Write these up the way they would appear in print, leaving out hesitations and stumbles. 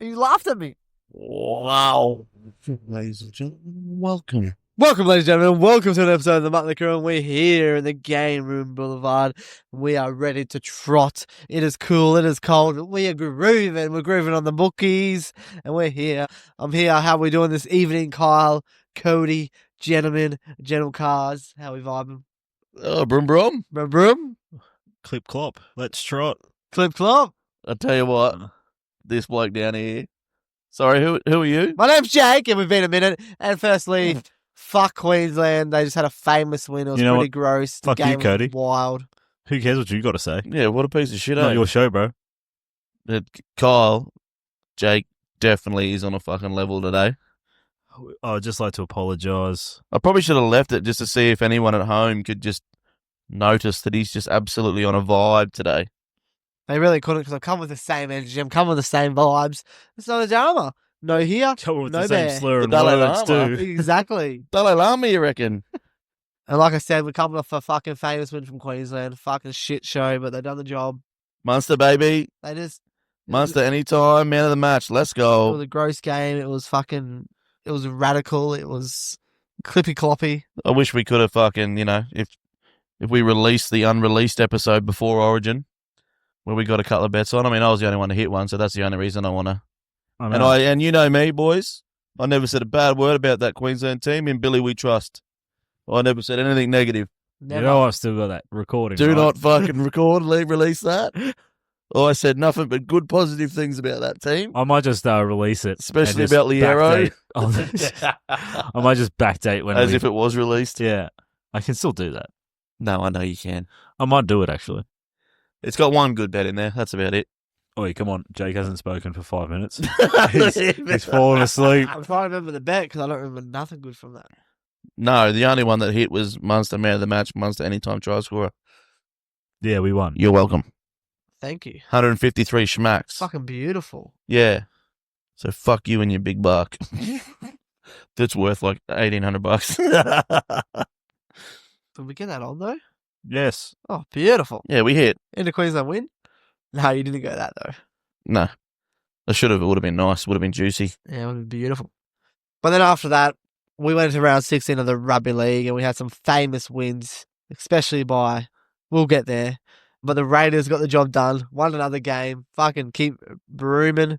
You laughed at me. Wow. Ladies and gentlemen, welcome. Welcome, ladies and gentlemen. Welcome to an episode of the Motley Crew, and we're here in the Game Room Boulevard. We are ready to trot. It is cool. It is cold. We are grooving. We're grooving on the bookies, and we're here. I'm here. How are we doing this evening, Kyle, Cody, gentlemen, gentle cars? How are we vibing? Brum brum. Brum brum. Clip clop. Let's trot. Clip clop. I'll tell you what, this bloke down here. Sorry, who are you? My name's Jake, and we've been a minute. And firstly, fuck Queensland. They just had a famous win. It was pretty gross. Fuck the game you, Cody. Was wild. Who cares what you got to say? Yeah, what a piece of shit, Not your show, bro. Kyle, Jake definitely is on a fucking level today. I'd just like to apologise. I probably should have left it just to see if anyone at home could just notice that he's just absolutely on a vibe today. They really couldn't because I come with the same energy. I'm coming with the same vibes. It's not a drama. No here, With no the there. same slur The and Dalai words Lama. too. Exactly. Dalai Lama, you reckon? And like I said, we're coming off a fucking famous win from Queensland. Fucking shit show, but they've done the job. Munster, baby. They just... Munster anytime, man of the match. Let's It go. was a gross game. It was fucking... It was radical. It was clippy-cloppy. I wish we could have fucking, if we released the unreleased episode before Origin, where we got a couple of bets on. I mean, I was the only one to hit one, so that's the only reason I want to. And you know me, boys. I never said a bad word about that Queensland team. In Billy, we trust. I never said anything negative. Never. You know I've still got that recording. Do right? not fucking record, release that. Oh, I said nothing but good, positive things about that team. I might just release it. Especially and just about Liero. backdate. I might just backdate when As if it was released. Yeah, I can still do that. No, I know you can. I might do it, actually. It's got one good bet in there. That's about it. Oi, come on. Jake hasn't spoken for 5 minutes. he's fallen asleep. I'm trying to remember the bet because I don't remember nothing good from that. No, the only one that hit was Munster man of the match, Munster anytime try scorer. Yeah, we won. You're welcome. Thank you. 153 schmacks. Fucking beautiful. Yeah. So fuck you and your big buck. That's worth like $1,800. Did we get that on though? Yes. Oh, beautiful. Yeah, we hit. Into Queensland win? No, you didn't go that though. No. I should have. It would have been nice. Would have been juicy. Yeah, it would have been beautiful. But then after that, we went to round 16 of the Rugby League and we had some famous wins, especially by, we'll get there. But the Raiders got the job done, won another game, fucking keep brooming.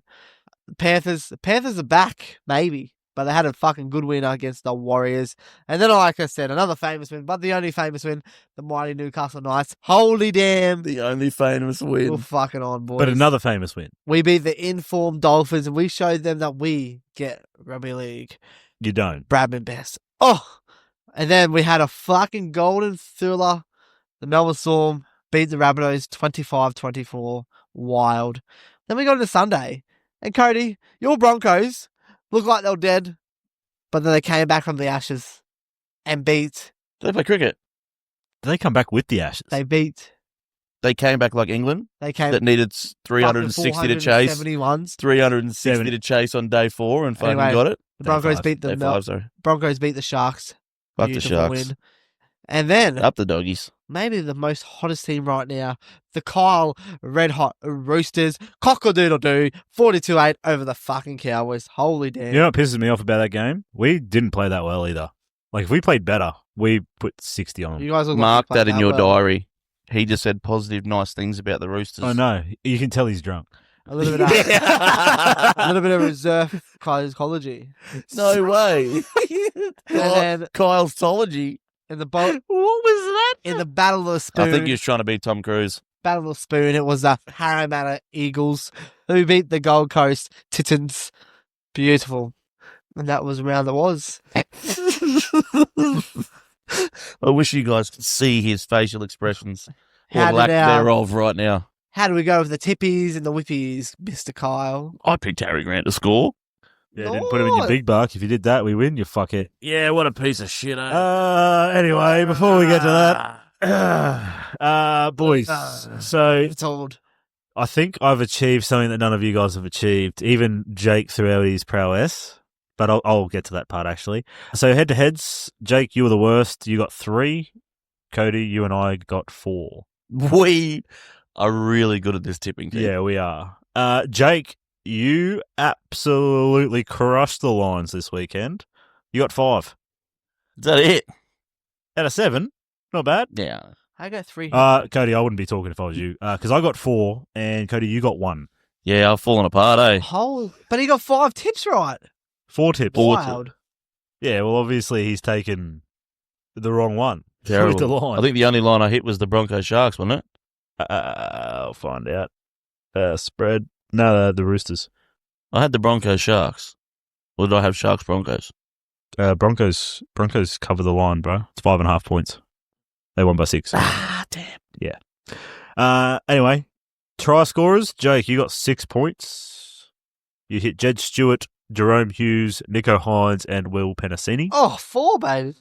The Panthers are back, maybe. But they had a fucking good win against the Warriors. And then, like I said, another famous win, but the only famous win, the mighty Newcastle Knights. Holy damn. The only famous We're win. fucking on, boys. But another famous win. We beat the informed Dolphins and we showed them that we get Rugby League. You don't. Bradman best. Oh! And then we had a fucking golden thriller. The Melbourne Storm beat the Rabbitohs 25-24. Wild. Then we go to Sunday. And Cody, your Broncos look like they were dead. But then they came back from the ashes and beat. Did they play cricket? Did they come back with the Ashes? They came back like England. They came That needed 360 to chase. 71s. 360 to chase on day 4 and fucking Anyway, got it. The Broncos five. beat the Day 5, sorry. Broncos beat the Sharks. Fuck the Beautiful Sharks. win. And then Up the doggies. maybe the most hottest team right now, the Kyle Red Hot Roosters, cock-a-doodle-doo, 42-8 over the fucking Cowboys. Holy damn. You know what pisses me off about that game? We didn't play that well either. Like, if we played better, we put 60 on them. You guys look like Mark you played that in your well. diary. He just said positive, nice things about the Roosters. I know. You can tell he's drunk. A little bit of reserve psychology. No way. And then Kyle's tology. in the boat, What was that? in the Battle of the Spoon, I think he was trying to be Tom Cruise. Battle of the Spoon, it was the Parramatta Eagles who beat the Gold Coast Titans. Beautiful. And that was round that was. I wish you guys could see his facial expressions. How Or did lack our- thereof right now. How do we go with the tippies and the whippies, Mr. Kyle? I picked Harry Grant to score. Yeah, didn't put him in your big buck. If you did that, we win. You fuck it. Yeah, what a piece of shit, eh? Anyway, before we get to that, boys. So Told. I think I've achieved something that none of you guys have achieved. Even Jake throughout his prowess. But I'll get to that part, actually. So head-to-heads, Jake, you were the worst. You got 3. Cody, you and I got 4. We are really good at this tipping thing. Yeah, we are. Jake, you absolutely crushed the Lions this weekend. You got 5. Is that it? Out of 7. Not bad. Yeah. I got 3. Cody, I wouldn't be talking if I was you. Because I got 4, and Cody, you got 1. Yeah, I've fallen apart, eh? But he got 5 tips right. 4 tips. Wild. Yeah, well, obviously he's taken the wrong one. Terrible. With the line. I think the only line I hit was the Broncos Sharks, wasn't it? I'll find out. Spread. No, the Roosters. I had the Broncos Sharks. Or did I have Sharks Broncos? Broncos cover the line, bro. It's 5.5 points. They won by 6. Damn. Yeah. Anyway, try scorers. Jake, you got 6 points. You hit Jed Stewart, Jerome Hughes, Nico Hines, and Will Penasini. Oh, 4, baby.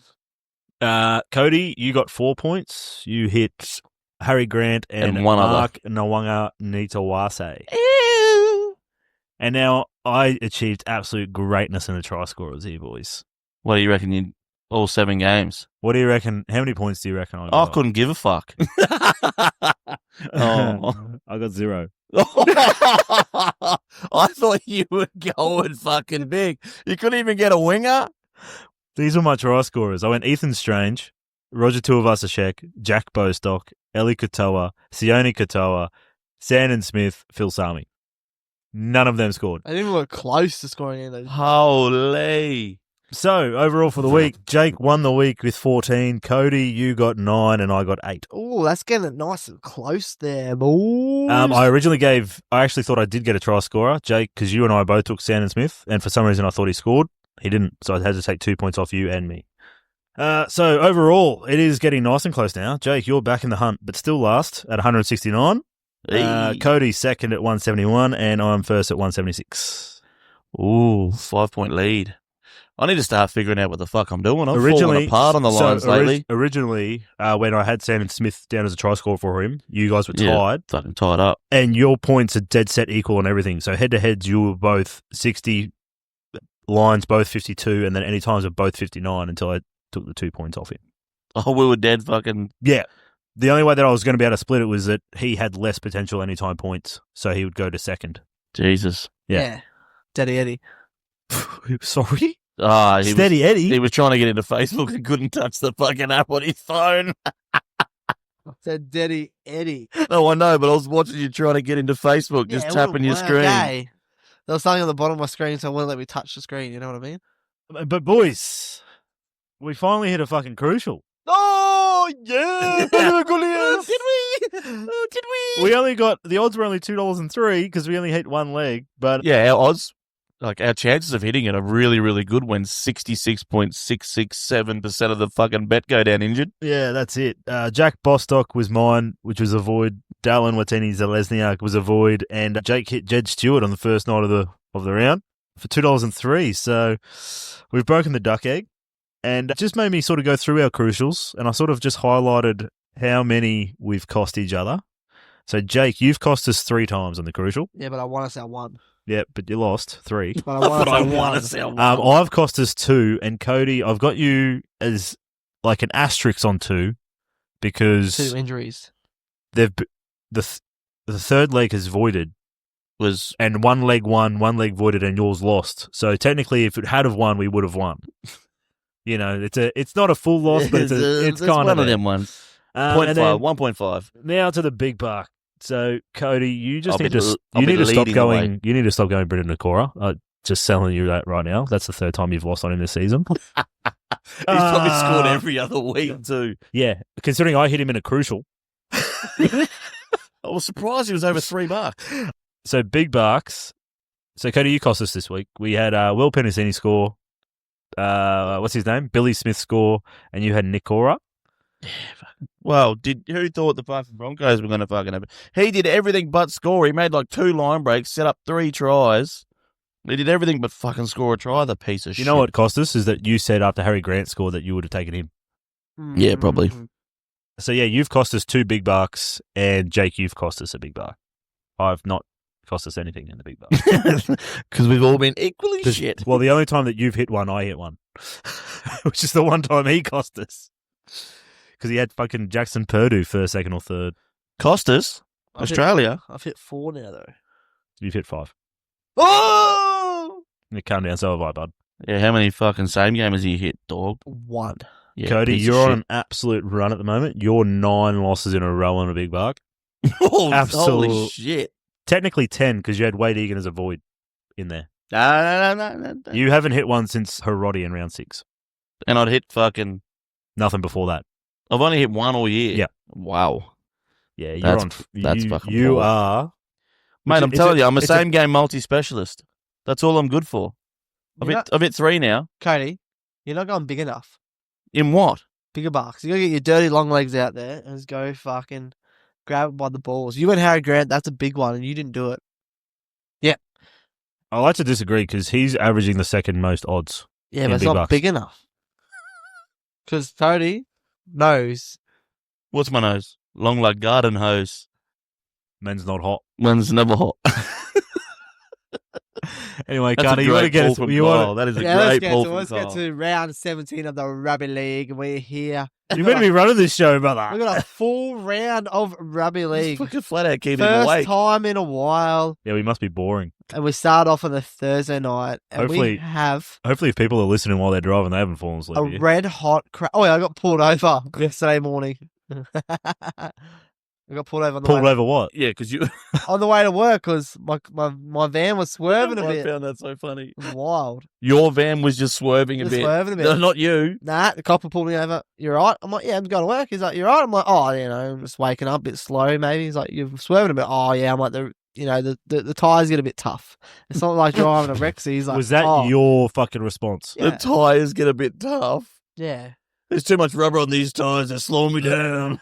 Cody, you got 4 points. You hit Harry Grant and one other. Mark Nawanga Nitawase. Ew. And now I achieved absolute greatness in the try scorers here, boys. What do you reckon? You all 7 games? What do you reckon? How many points do you reckon I I got? couldn't give a fuck. Oh. I got 0. I thought you were going fucking big. You couldn't even get a winger? These were my try scorers. I went Ethan Strange, Roger Tuivasa-Sheck, Jack Bostock, Eli Katoa, Sione Katoa, Sandon Smith, Phil Sami. None of them scored. I didn't even look close to scoring any of those. Holy. So, overall for the week, Jake won the week with 14. Cody, you got 9 and I got 8. Oh, that's getting it nice and close there, boys. I actually thought I did get a try scorer, Jake, because you and I both took Sandon Smith, and for some reason I thought he scored. He didn't, so I had to take 2 points off you and me. So overall, it is getting nice and close now. Jake, you're back in the hunt, but still last at 169. Cody second at 171, and I'm first at 176. Ooh, 5-point lead. I need to start figuring out what the fuck I'm doing. I'm falling apart on the lines lately. Originally, when I had Sandon Smith down as a try scorer for him, you guys were tied. Yeah, fucking tied up. And your points are dead set equal on everything. So head-to-heads, you were both 60, Lions both 52, and then any times are both 59 until I took the 2 points off him. Oh, we were dead fucking... Yeah. The only way that I was going to be able to split it was that he had less potential anytime points, so he would go to second. Jesus. Yeah. Daddy Eddie. Sorry? Steady Eddie? He was trying to get into Facebook and couldn't touch the fucking app on his phone. I said Daddy Eddie. No, I know, but I was watching you trying to get into Facebook, just tapping your screen. Okay. There was something on the bottom of my screen, so it wouldn't let me touch the screen, you know what I mean? But boys, we finally hit a fucking crucial. Oh, yeah! Did we? Oh, did we? We only got, the odds were only $2.03 because we only hit one leg, but... Yeah, our odds, like our chances of hitting it are really, really good when 66.667% of the fucking bet go down injured. Yeah, that's it. Jack Bostock was mine, which was a void. Dallin Watini-Zalesniak was a void, and Jake hit Jed Stewart on the first night of the round for $2.03. So we've broken the duck egg, and it just made me sort of go through our crucials, and I sort of just highlighted how many we've cost each other. So Jake, you've cost us 3 times on the crucial. Yeah, but I want to sell 1. Yeah, but you lost 3. But I want to sell 1. I've cost us 2, and Cody, I've got you as like an asterisk on 2 because 2 injuries. The third leg has voided, and one leg won, one leg voided, and yours lost. So technically, if it had have won, we would have won. You know, it's not a full loss, but it's kind one of them ones. 1.5. Now to the big buck. So Cody, you just need to stop leading going. You need to stop going Brendan Nakora. Just telling you that right now. That's the 3rd time you've lost on him this season. He's probably scored every other week too. Yeah, considering I hit him in a crucial. I was surprised he was over $3. So big bucks. So Cody, you cost us this week. We had Will Penasini score. What's his name? Billy Smith score, and you had Nick Cora. Yeah. Well, who thought the fucking Broncos were going to fucking have it? He did everything but score. He made like 2 line breaks, set up 3 tries. He did everything but fucking score a try. The piece of shit. You know what cost us is that you said after Harry Grant scored that you would have taken him. Yeah, probably. So yeah, you've cost us 2 big bucks, and Jake, you've cost us a big buck. I've not cost us anything in the big buck. Because we've all been equally shit. Well, the only time that you've hit one, I hit one. Which is the one time he cost us. Because he had fucking Jackson Purdue first, second, or third. Cost us? Australia? I've hit 4 now, though. You've hit 5. Oh! You calm down, so have I, bud. Yeah, how many fucking same gamers you hit, dog? 1. Yeah, Cody, piece of you're on shit. an absolute run at the moment. You're 9 losses in a row on a big buck. Oh, Absolute- holy shit. Technically 10 because you had Wade Egan as a void in there. No. You haven't hit one since Herodi in round 6. And I'd hit fucking... Nothing before that. I've only hit 1 all year. Yeah. Wow. Yeah, you're That's you, fucking You poor. are. Mate, I'm telling you, I'm a it's a- same game multi-specialist. That's all I'm good for. I've hit 3 now. Cody, you're not going big enough. In what? Bigger bucks. You gotta get your dirty long legs out there and just go fucking grab it by the balls. You went Harry Grant, that's a big one, and you didn't do it. I like to disagree because he's averaging the second most odds. Yeah, In but it's big not bucks. big enough. Because Cody knows. What's my nose? Long like garden hose. Men's not hot. One's never hot. Anyway, That's Carter, a you want to great get pull us. from You Kyle. want That is a Yeah, let's great get pull to, from let's get Kyle. to round 17 of the Rugby League. We're here. you better be running this show, brother. We've got a full round of Rugby Just League. fucking flat out keeping him First awake. time in a while. Yeah, we must be boring. And we start off on a Thursday night. And Hopefully- we have Hopefully, if people are listening while they're driving, they haven't fallen asleep. a here. red hot crack. Oh, yeah, I got pulled over yesterday morning. I got pulled over on the, Pulled way, over what? Yeah, because you... on the way to work because my van was swerving a I bit. found that so funny. It was wild. Your van was just swerving a Just bit. swerving a bit. No, not you. Nah, the copper pulled me over. You right? I'm like, yeah, I'm going to work. He's like, you right? I'm like, oh, I'm just waking up a bit slow, maybe. He's like, you're swerving a bit. Oh, yeah. I'm like, the tires get a bit tough. It's not like driving a Rexy. He's like, Was that oh, your fucking response? Yeah. The tyres get a bit tough. Yeah. There's too much rubber on these tyres. They're slowing me down.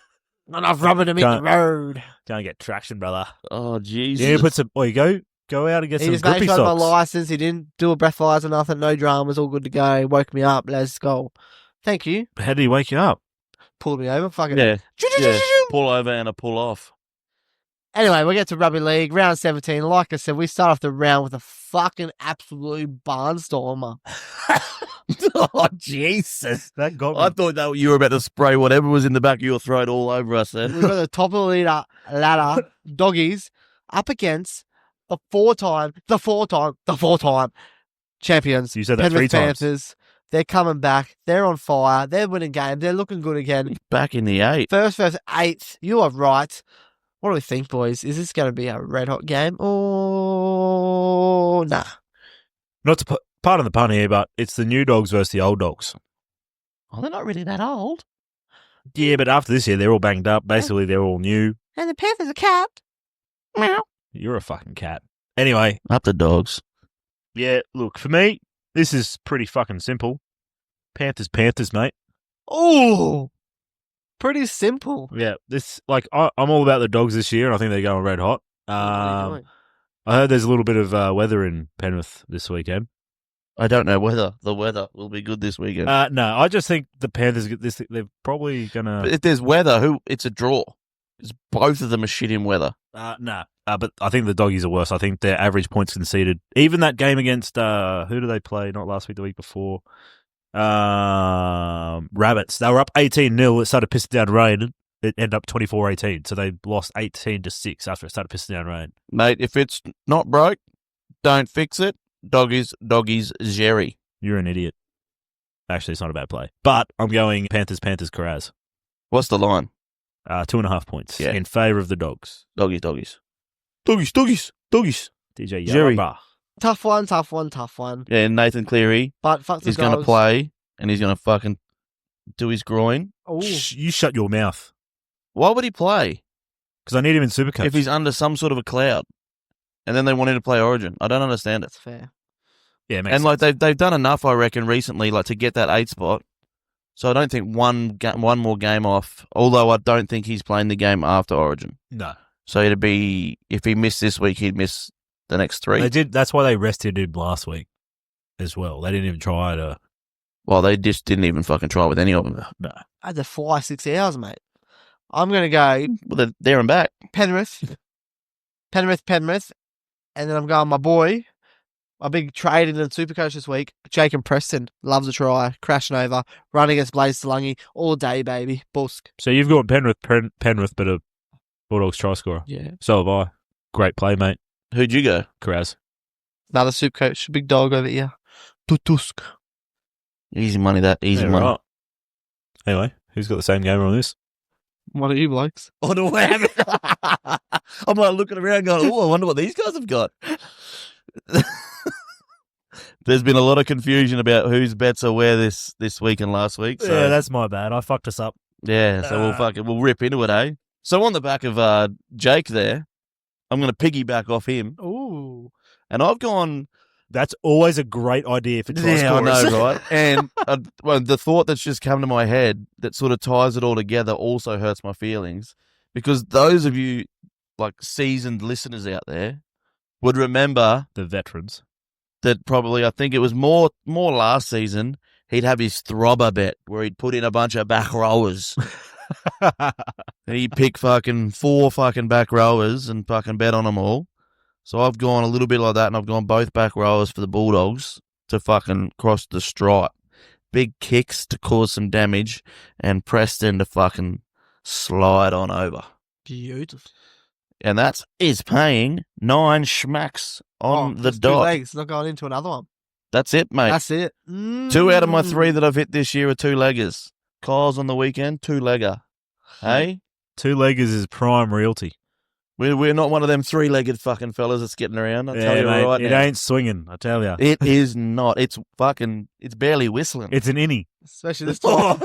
Not enough rubber to meet the Can't- road. Can't get traction, brother. Oh, Jesus. Yeah, put some. Well, go out and get He some just made grippy sure I had my socks. license. He didn't do a breathalyzer, nothing. No dramas. All good to go. Woke me up. Let's go. Thank you. How did he wake you up? Pulled me over. Fucking. Yeah. Pull over and a pull off. Anyway, we get to Rugby League, round 17. Like I said, we start off the round with a fucking absolute barnstormer. Oh, Jesus. That got me. I thought that you were about to spray whatever was in the back of your throat all over us We've then. got the top of the ladder doggies up against the four-time champions. You said that Penrith 3 times. Panthers. They're coming back. They're on fire. They're winning games. They're looking good again. Back in the 8. First versus 8th. You are right. What do we think, boys? Is this going to be a red-hot game? Oh, nah. Not to pardon the pun here, but it's the new dogs versus the old dogs. Oh, they're not really that old. Yeah, but after this year, they're all banged up. Basically, they're all new. And the Panthers are capped. Meow. You're a fucking cat. Anyway, Up the dogs. yeah, look, for me, this is pretty fucking simple. Panthers, mate. Oh, pretty simple. Yeah, this, like, I'm all about the dogs this year, and I think they're going red hot. What are you doing? I heard there's a little bit of weather in Penrith this weekend. I don't know whether the weather will be good this weekend. No, I just think the Panthers get this. They're probably gonna. But if there's weather, it's a draw. It's both of them are shit in weather. No, but I think the doggies are worse. I think their average points conceded. Even that game against who do they play? Not last week, the week before. Rabbits. They were up 18-0. It started pissing down rain. It ended up 24-18. So they lost 18-6 after it started pissing down rain. Mate, if it's not broke, don't fix it. Doggies, Jerry. You're an idiot. Actually, it's not a bad play. But I'm going Panthers, Carraz. What's the line? 2.5 points Yeah. in favour of the dogs. Doggies. DJ Jerry. Yarrabah. Tough one. Yeah, Nathan Cleary But fuck the is going to Dogs. play, and he's going to fucking do his groin. Ooh. You shut your mouth. Why would he play Because I need him in Supercoach. if he's under some sort of a cloud? And then they want him to play Origin. I don't understand it. That's fair. Yeah, it makes And like sense. they've done enough, I reckon, recently, like to get that 8 spot. So I don't think one more game off. Although I don't think he's playing the game after Origin. No. So it'd be if he missed this week, he'd miss the next 3. They did. That's why they rested him last week as well. They didn't even try to. Well, they just didn't even fucking try with any of them. No. I had to fly 6 hours, mate. I'm going to go Well, they're there and back. Penrith. And then I'm going my boy, my big trade in the Supercoach this week, Jake and Preston. Loves a try, crashing over, running against Blaze Salungi all day, baby. Busk. So you've got Penrith, but a Bulldogs try scorer. Yeah. So have I. Great play, mate. Who'd you go? Carraz. Another soup coach, big dog over here. Tutusk. Easy money, that. Easy Yeah, money. right. Anyway, who's got the same game on this? What are you blokes? Oh, no, I'm like looking around going, oh, I wonder what these guys have got. There's been a lot of confusion about whose bets are where this week and last week. So, Yeah, that's my bad. I fucked us up. yeah, so we'll rip into it, eh? So on the back of Jake there, I'm going to piggyback off him. Ooh. And I've gone... That's always a great idea for try Yeah, I scorers. know, right? And well, the thought that's just come to my head that sort of ties it all together also hurts my feelings, because those of you, like, seasoned listeners out there would remember The veterans. that probably, I think it was more last season, he'd have his throbber bet where he'd put in a bunch of back rowers. And he'd pick fucking 4 fucking back rowers and fucking bet on them all. So I've gone a little bit like that, and I've gone both back rowers for the Bulldogs to fucking cross the stripe. Big kicks to cause some damage, and Preston to fucking slide on over. Beautiful. And that is paying 9 schmacks on the just 2 dot. legs, not going into another one. That's it, mate. That's it. 2 out of my 3 that I've hit this year are 2-leggers. Kyle's on the weekend, 2-legger. Hey? 2-leggers is prime realty. We're not one of them 3-legged fucking fellas that's getting around. I'll tell you mate, right it now. ain't swinging, I tell you. It is not. It's barely whistling. It's an innie. Especially this time.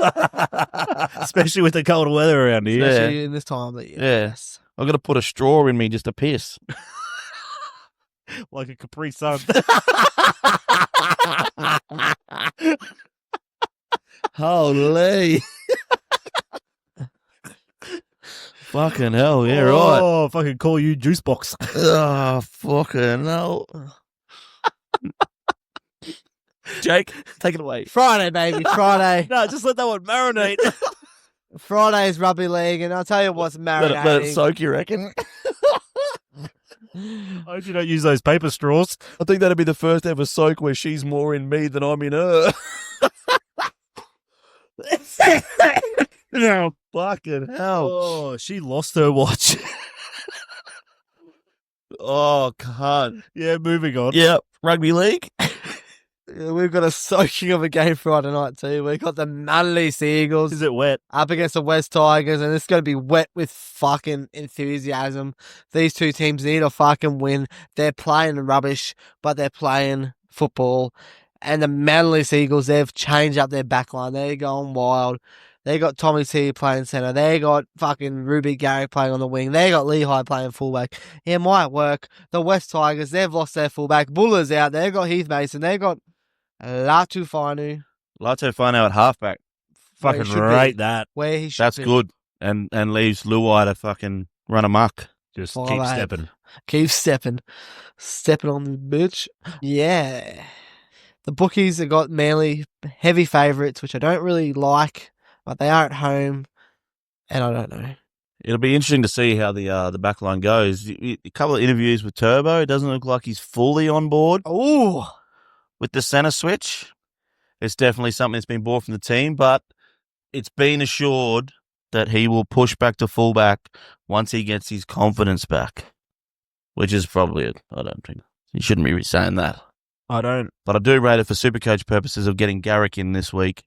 Especially with the cold weather around here. Especially in this time of the year. Yes. I've got to put a straw in me just to piss. Like a Capri Sun. Holy. Fucking hell, yeah, right. Oh, fucking call you juice box. Oh, fucking hell. Jake, take it away. Friday, baby. Friday. No, just let that one marinate. Friday is Rugby League, and I'll tell you what's marinating. Let it soak, you reckon? I hope you don't use those paper straws. I think that'd be the first ever soak where she's more in me than I'm in her. No, fucking hell. Oh, she lost her watch. Oh, cunt. Yeah, moving on. Yeah, Rugby League. Yeah, we've got a soaking of a game Friday night too. We've got the Manly Seagulls Is it wet? up against the West Tigers, and it's going to be wet with fucking enthusiasm. These 2 teams need a fucking win. They're playing rubbish, but they're playing football. And the Manly Seagulls, they've changed up their backline. They're going wild. They got Tommy T playing centre. They got fucking Ruby Garrick playing on the wing. They got Lehigh playing fullback. It might work. The West Tigers, they've lost their fullback. Buller's out. They've got Heath Mason. They've got Latu Fanu. Lato Fano at halfback. Where he Fucking should rate be. that. Where he should That's be. good. And leaves Luai to fucking run amok. Just Oh, keep mate. stepping. Keep stepping. Stepping on the bitch. Yeah. The bookies have got Manly heavy favourites, which I don't really like, but they are at home, and I don't know. It'll be interesting to see how the back line goes. A couple of interviews with Turbo. It doesn't look like he's fully on board Oh, with the centre switch. It's definitely something that's been bought from the team, but it's been assured that he will push back to fullback once he gets his confidence back, which is probably it. I don't think he shouldn't be saying that. I don't. But I do rate it for Supercoach purposes of getting Garrick in this week,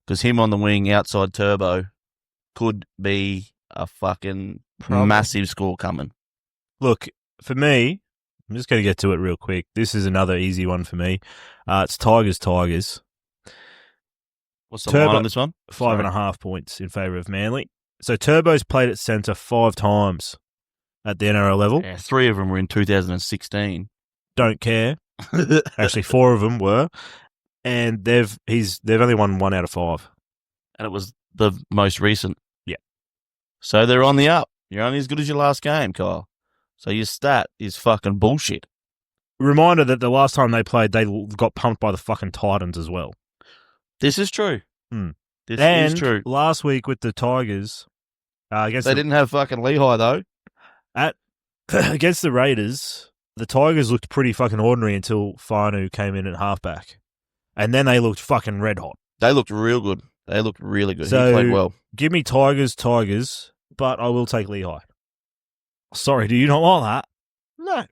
because him on the wing outside Turbo could be a fucking Problem. massive score coming. Look, for me, I'm just going to get to it real quick. This is another easy one for me. It's Tigers. What's the Turbo- line on this one? 5.5 points in favour of Manly. So Turbo's played at centre 5 times at the NRL level. Yeah, 3 of them were in 2016. Don't care. Actually, 4 of them were. And they've only won 1 out of 5. And it was the most recent. Yeah. So they're on the up. You're only as good as your last game, Kyle. So your stat is fucking bullshit. Reminder that the last time they played, they got pumped by the fucking Titans as well. This is true. Hmm. This And is true. last week with the Tigers, against They didn't have fucking Lehigh, though. against the Raiders, the Tigers looked pretty fucking ordinary until Fanu came in at halfback. And then they looked fucking red hot. They looked real good. They looked really good. So- He played well. Give me Tigers, but I will take Lehigh. Sorry, do you not want that? no.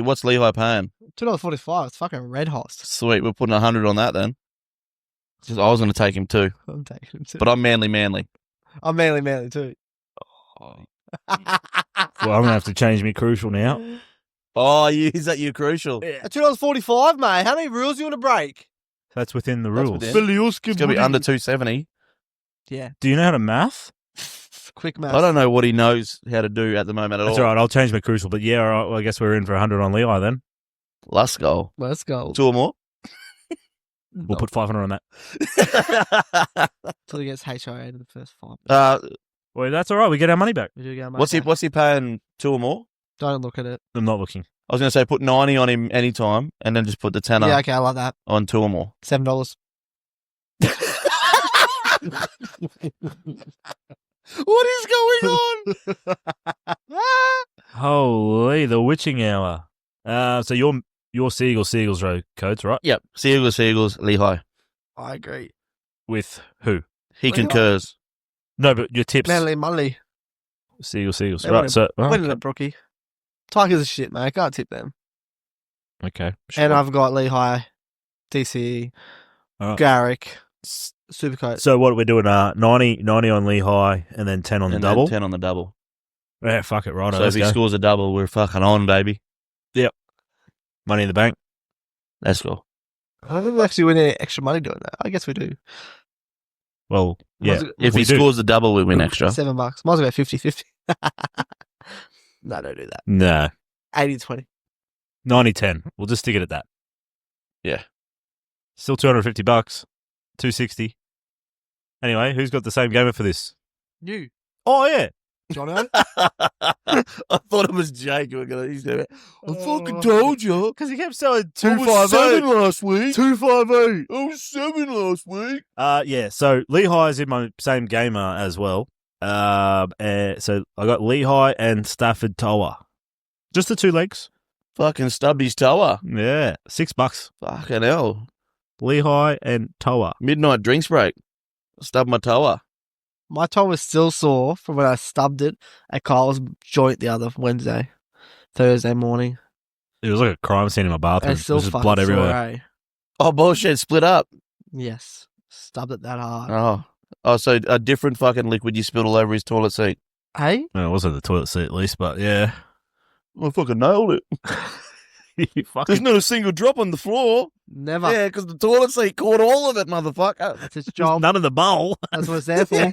What's Lehigh paying? $2.45. It's fucking red hot. Sweet, we're putting 100 on that then. Just, I was going to take him too, I'm taking him too. but I'm manly. I'm manly too. Well, I'm going to have to change me crucial now. Oh, is that you crucial? $2.45, mate. How many rules do you want to break? That's within the rules. It's going to be under 270. Yeah. Do you know how to math? Quick math. I don't know what he knows how to do at the moment at That's all. all right. I'll change my crucial. But yeah, all right, well, I guess we're in for 100 on Lehigh then. Let's go. 2 or more? We'll put 500 on that. Until he gets HIA in the first 5. Well, that's all right. We get our money back. We do get our money What's he paying 2 or more? Don't look at it. I'm not looking. I was going to say put 90 on him anytime and then just put the tenner Yeah, okay, I like that. on 2 or more. $7. What is going on? Holy, the witching hour. So your Seagulls row codes, right? Yep. Seagulls, Lehigh. I agree. With who? He Lehigh. concurs. No, but your tips. Manly. Seagulls. They Right, so... Winning it, Brookie. Tigers are shit, mate. I can't tip them. Okay. And I've got Lehigh, DCE, All right. Garrick, Supercoat. So what we're doing, 90 on Lehigh and then 10 on the And double? then 10 on the double. Yeah, fuck it, right. So if he scores a double, we're fucking on, baby. Money in the bank. Let's go. I don't think we actually win any extra money doing that. I guess we do. Well, yeah. If we he do. scores the double, we win extra. $7. Might as well go 50-50. No, don't do that. No. 80-20. 90-10. We'll just stick it at that. Yeah. Still $250. 260. Anyway, who's got the same gamer for this? You. Oh, yeah. Jono? I thought it was Jake. He's doing it. I fucking told you. Because he kept saying I was 7 last week. 258. I was 7 last week. Yeah, so Lehigh is in my same gamer as well. So I got Lehigh and Stafford Tower. Just the 2 legs. Fucking Stubby's Tower. Yeah, $6. Fucking hell. Lehigh and Tower. Midnight drinks break. Stub my tower. My toe was still sore from when I stubbed it at Kyle's joint the other Thursday morning. It was like a crime scene in my bathroom. It's still There was just fucking blood everywhere. sore, eh? Oh, bullshit. Split up. Yes. Stubbed it that hard. Oh, so a different fucking liquid you spilled all over his toilet seat. Hey? Well, it wasn't the toilet seat at least, but yeah. I fucking nailed it. You fucking... There's not a single drop on the floor. Never. Yeah, because the toilet seat caught all of it, motherfucker. That's its There's job. none in the bowl. That's what it's there for.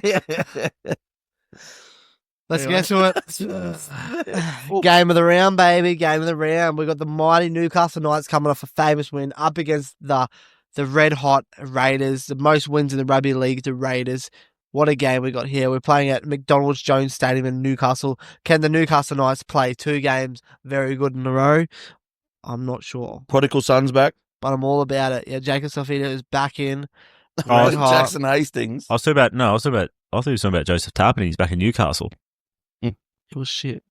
Let's get to it. Game of the round, baby. Game of the round. We've got the mighty Newcastle Knights coming off a famous win up against the red-hot Raiders. The most wins in the Rugby League, the Raiders. What a game we got here. We're playing at McDonald's Jones Stadium in Newcastle. Can the Newcastle Knights play 2 games very good in a row? I'm not sure. Prodigal son's back. But I'm all about it. Yeah, Jacob Safita is back in. Oh, Red hot. Jackson Hastings. I thought you were talking about Joseph Tarpany. He's back in Newcastle. It was shit.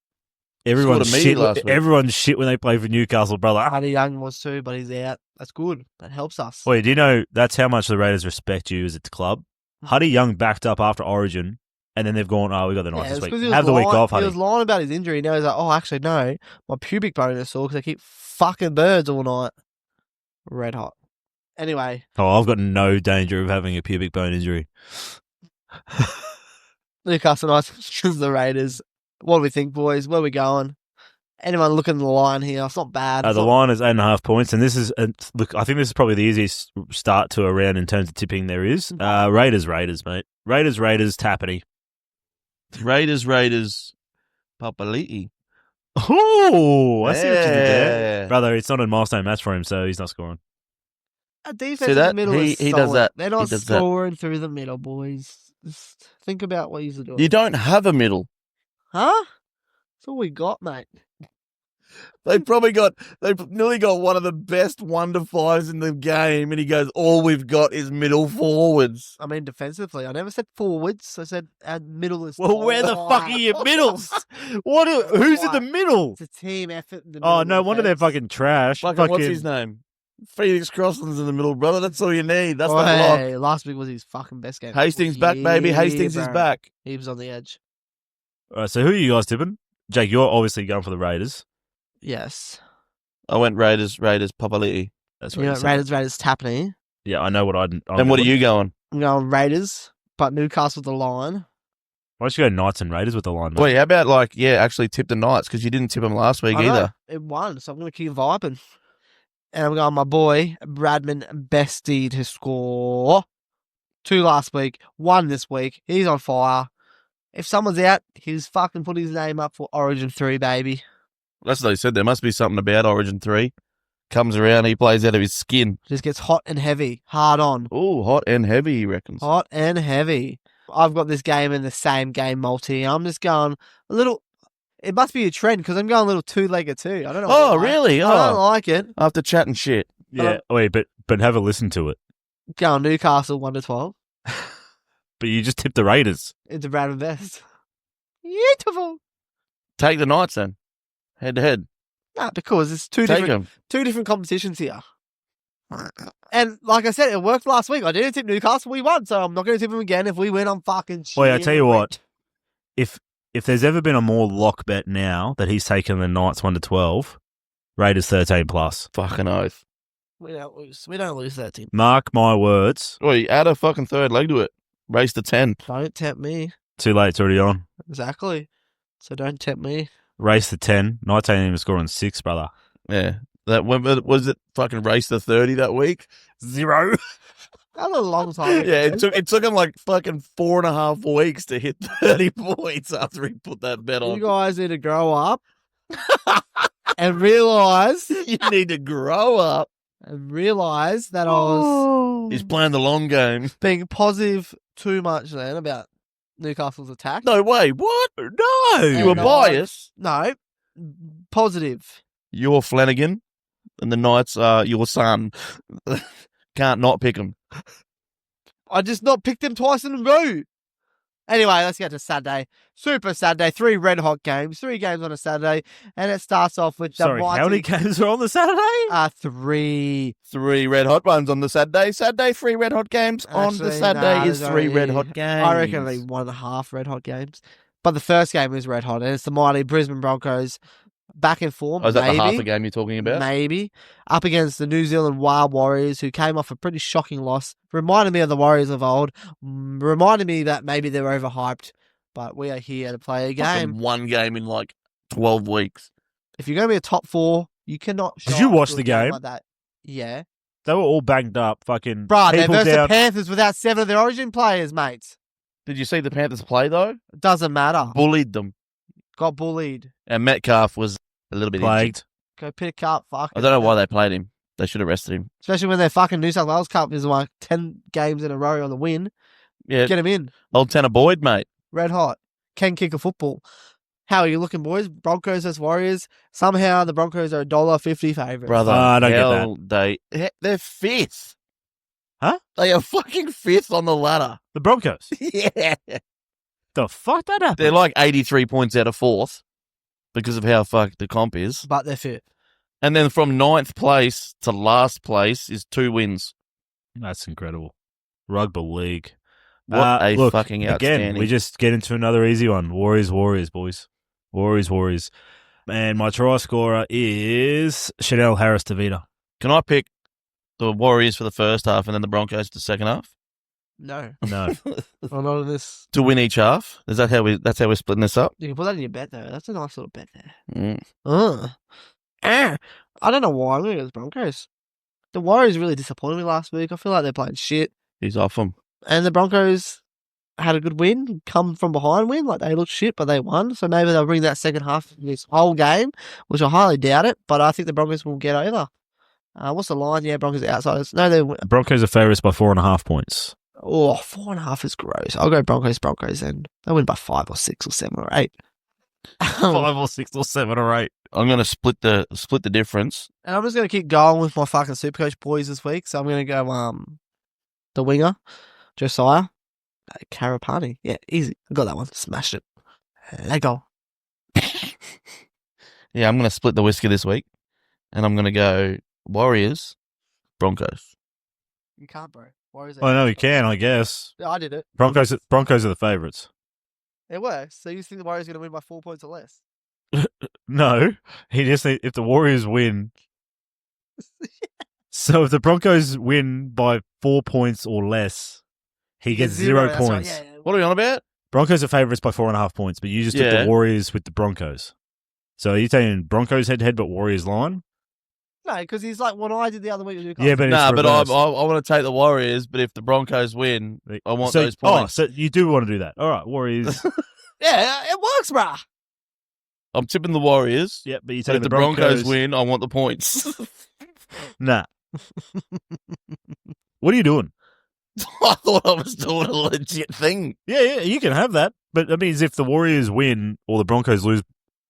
Everyone's Scored a shit. meaty last week. Everyone's shit when they play for Newcastle, brother. Hardy Young was too, but he's out. That's good. That helps us. Wait, do you know that's how much the Raiders respect you as a club? Huddy Young backed up after Origin, and then they've gone, we got the Knights it's this 'cause week. he was Have the week lying- off, He Huddy. was lying about his injury. Now he's like, actually, no. My pubic bone is sore because I keep fucking birds all night. Red hot. Anyway, I've got no danger of having a pubic bone injury. Newcastle Knights is the Raiders. What do we think, boys? Where are we going? Anyone looking at the line here? It's not bad. The line is 8.5 points, and this is look. I think this is probably the easiest start to a round in terms of tipping there is. Raiders, mate. Raiders, Tappany. Raiders, Papali'i. Oh, I see what you did there, Yeah. brother. It's not a milestone match for him, so he's not scoring. A defense See in the that? middle is He does solid. that. They're not He does that. scoring through the middle, boys. Just think about what you're doing. You don't have a middle. Huh? That's all we got, mate. They've nearly got one of the best 1-5s in the game, and he goes, all we've got is middle forwards. I mean, defensively. I never said forwards. I said our middle is Well, where the fuck are your middles? Who's in the middle? It's a team effort. In the Oh, middle no wonder they're defense. fucking trash. What's his name? Felix Crossland's in the middle, brother. That's all you need. That's the block. Hey, last week was his fucking best game. Hastings back, baby. Yeah, Hastings is bro. back. He was on the edge. All right, so who are you guys tipping? Jake, you're obviously going for the Raiders. Yes. I went Raiders, Papali'i. That's You what know, you said. Raiders, Tapney. Yeah, I know what I'm And what are you going? I'm going Raiders, but Newcastle the line. Why don't you go Knights and Raiders with the line, mate? Wait, how about actually tip the Knights because you didn't tip them last week I know, either. it won, so I'm going to keep vibing. And I'm going my boy, Bradman Bestie, to score 2 last week, 1 this week. He's on fire. If someone's out, he's fucking put his name up for Origin 3, baby. That's what they said. There must be something about Origin 3. Comes around, he plays out of his skin. Just gets hot and heavy, hard on. Oh, hot and heavy, he reckons. Hot and heavy. I've got this game in the same game multi. I'm just going a little. It must be a trend because I'm going a little 2-legger too. I don't know. Oh, why. really? I don't Oh, like it. after chatting shit. Yeah, wait, but have a listen to it. Going Newcastle 1-12 But you just tipped the Raiders. into Bradman Best. Beautiful. Take the Knights then. Head to head. Nah, because it's Take them. two different competitions here. And like I said, it worked last week. I didn't tip Newcastle. We won, so I'm not going to tip them again. If we win, I'm fucking shit. Well, I tell you what, if there's ever been a more lock bet now that he's taken the Knights 1-12, Raiders 13+. Fucking oath. We don't lose. We don't lose that team. Mark my words. Wait, add a fucking third leg to it. Race to 10. Don't tempt me. Too late, it's already on. Exactly. So don't tempt me. Race to 10. Knights ain't even scoring 6, brother. Yeah. Was it fucking race to 30 that week? 0. That was a long time. Yeah, it took him like fucking 4.5 weeks to hit 30 points after he put that bet You on. guys need to grow up and realize You need to grow up. that I was He's playing the long game. being positive too much then about Newcastle's attack. No way. What? No! You were No. biased. No, positive. You're Flanagan, and the Knights are your son. Can't not pick them. I just not picked them twice in a row. Anyway, let's get to Saturday. Super Saturday. 3 red hot games. 3 games on a Saturday. And it starts off with the Sorry, how many games are on the Saturday? 3. 3 red hot ones on the Saturday. Saturday, 3 red hot games. On the Actually, Saturday nah, is there's 3 only- red hot games. I reckon only 1.5 red hot games. But the first game is red hot. And it's the mighty Brisbane Broncos back in form. Oh, is that maybe, the half a game you're talking about? Maybe. Up against the New Zealand Wild Warriors, who came off a pretty shocking loss. Reminded me of the Warriors of old. Reminded me that maybe they're overhyped. But we are here to play a Fucking game. one game in like 12 weeks. If you're going to be a top 4, you cannot. Did show you up watch to a the game? like that. Yeah. They were all banged up. Fucking Bruh, they're people versus the down. Panthers without 7 of their Origin players, mates. Did you see the Panthers play though? It doesn't matter. Bullied them. Got bullied. And Metcalf was a little bit injured. Plagued. Go pick up. Fuck. I don't know why they played him. They should have rested him. Especially when their fucking New South Wales Cup is like 10 games in a row on the win. Yeah. Get him in. Old Tanner Boyd, mate. Red hot. Can kick a football. How are you looking, boys? Broncos as Warriors. Somehow the Broncos are $1.50 favourites. Brother, I don't get hell, they're 5th. Huh? They are fucking 5th on the ladder. The Broncos. Yeah. The fuck that happened? They're like 83 points out of 4th because of how fucked the comp is. But they're fit. And then from 9th place to last place is 2 wins. That's incredible. Rugby League. What a Look, fucking outstanding. Again, we just get into another easy one. Warriors, boys. Warriors. And my try scorer is Chanel Harris-Tavita. Can I pick the Warriors for the first half and then the Broncos for the second half? No. No. I'm not in this. To win each half? Is that that's how we're splitting this up? You can put that in your bet, though. That's a nice little bet there. Mm. I don't know why. I'm going to go with the Broncos. The Warriors really disappointed me last week. I feel like they're playing shit. He's off them. And the Broncos had a good win, come from behind win. Like, they looked shit, but they won. So maybe they'll bring that second half of this whole game, which I highly doubt it. But I think the Broncos will get over. What's the line? Yeah, Broncos are outsiders. No, they're... Broncos are favourites by 4.5 points. Oh, 4.5 is gross. I'll go Broncos, and they'll win by 5 or 6 or 7 or 8. 5 or 6 or 7 or 8. I'm going to split the difference. And I'm just going to keep going with my fucking Supercoach boys this week. So I'm going to go the winger, Josiah, Karapani. Yeah, easy. I got that one. Smashed it. Let go. Yeah, I'm going to split the whisker this week. And I'm going to go Warriors, Broncos. You can't, bro. Warriors I know he can, I guess. Yeah, I did it. Broncos are the favourites. It works. So you think the Warriors are going to win by 4 points or less? No, he just need, if the Warriors win. So if the Broncos win by 4 points or less, he gets 0 that's right, points. yeah. What are we on about? Broncos are favourites by 4.5 points, but you just took the Warriors with the Broncos. So are you saying Broncos head-to-head, but Warriors line? No, because he's like what I did the other week with Newcastle. Yeah, but it's Nah, but I reversed. want to take the Warriors, but if the Broncos win, I want those points. Oh, so you do want to do that. All right, Warriors. Yeah, it works, bruh. I'm tipping the Warriors. Yep, but you But take if the Broncos win, I want the points. Nah. What are you doing? I thought I was doing a legit thing. Yeah, you can have that. But that means if the Warriors win or the Broncos lose,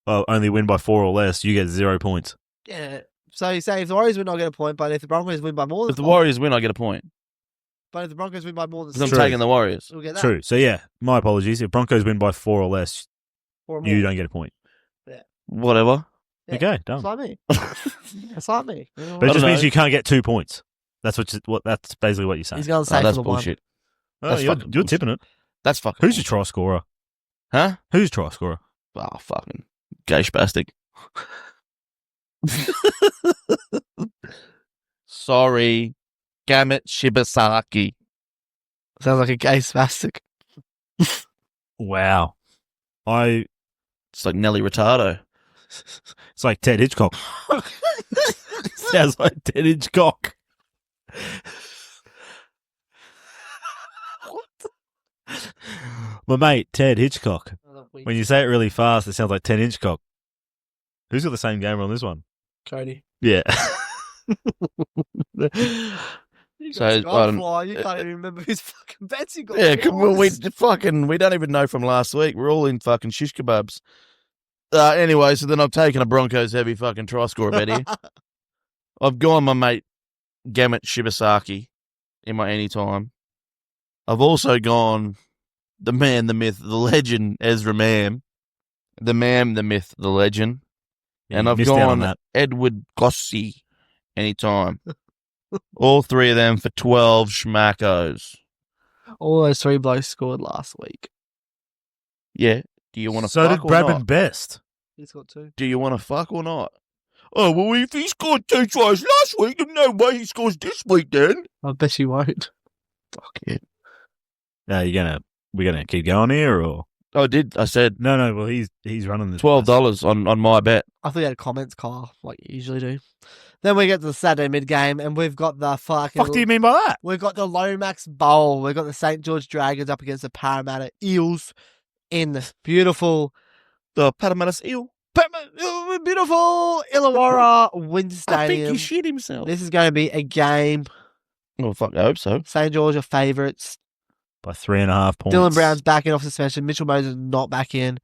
only win by 4 or less, you get 0 points. Yeah. So you say if the Warriors win, I'll get a point, but if the Broncos win by more than If the Warriors win, I get a point. but if the Broncos win by more than Because I'm six, taking the Warriors. we'll get that. True. So yeah, my apologies. If Broncos win by 4 or less, Or more. you don't get a point. Whatever. Yeah. Okay, It's done. like me. It's like me. But it I just don't means know. you can't get 2 points. That's that's basically what you're saying. He's going to say That's for the bullshit. Oh, That's you're fucking tipping it. That's fucking Who's your bullshit. try scorer? Huh? Who's your try scorer? Oh, fucking gay spastic. Sorry. Gamut Shibasaki. Sounds like a gay spastic. Wow. It's like Nelly Retardo. It's like Ted Hitchcock. Sounds like Ted Hitchcock. My mate, Ted Hitchcock. When you say it really fast, it sounds like 10 Hitchcock. Who's got the same gamer on this one? Cody. Yeah. You So, Skyfly, you can't even remember whose fucking bets you got. Yeah, we don't even know from last week. We're all in fucking shish kebabs. Anyway, so then I've taken a Broncos heavy fucking try scorer bet here. I've gone my mate Gamut Shibasaki in my anytime. I've also gone the man, the myth, the legend, Ezra Mam. The man, the myth, the legend. And You I've missed out on gone that. Edward Gossi anytime. All three of them for 12 schmackos. All those three blokes scored last week. Yeah. Do you want to So fuck did or Brabham not? Best. He's got two. Do you want to fuck or not? Oh, well, if he scored 2 tries last week, there's no way he scores this week then. I bet you won't. Fuck it. We're gonna keep going here, or I did. I said no? Well, he's running this. $12 on my bet. I thought you had comments, Kyle, like you usually do. Then we get to the Saturday mid game, and we've got the fucking. Fuck do you mean by that? We've got the Lomax Bowl. We've got the St. George Dragons up against the Parramatta Eels in the beautiful, The Parramatta Eel. beautiful Illawarra Wind I think Stadium. he shit himself. This is going to be a game. Oh, fuck, I hope so. St. George are favourites. By 3.5 points. Dylan Brown's back in off suspension. Mitchell Moses not back in.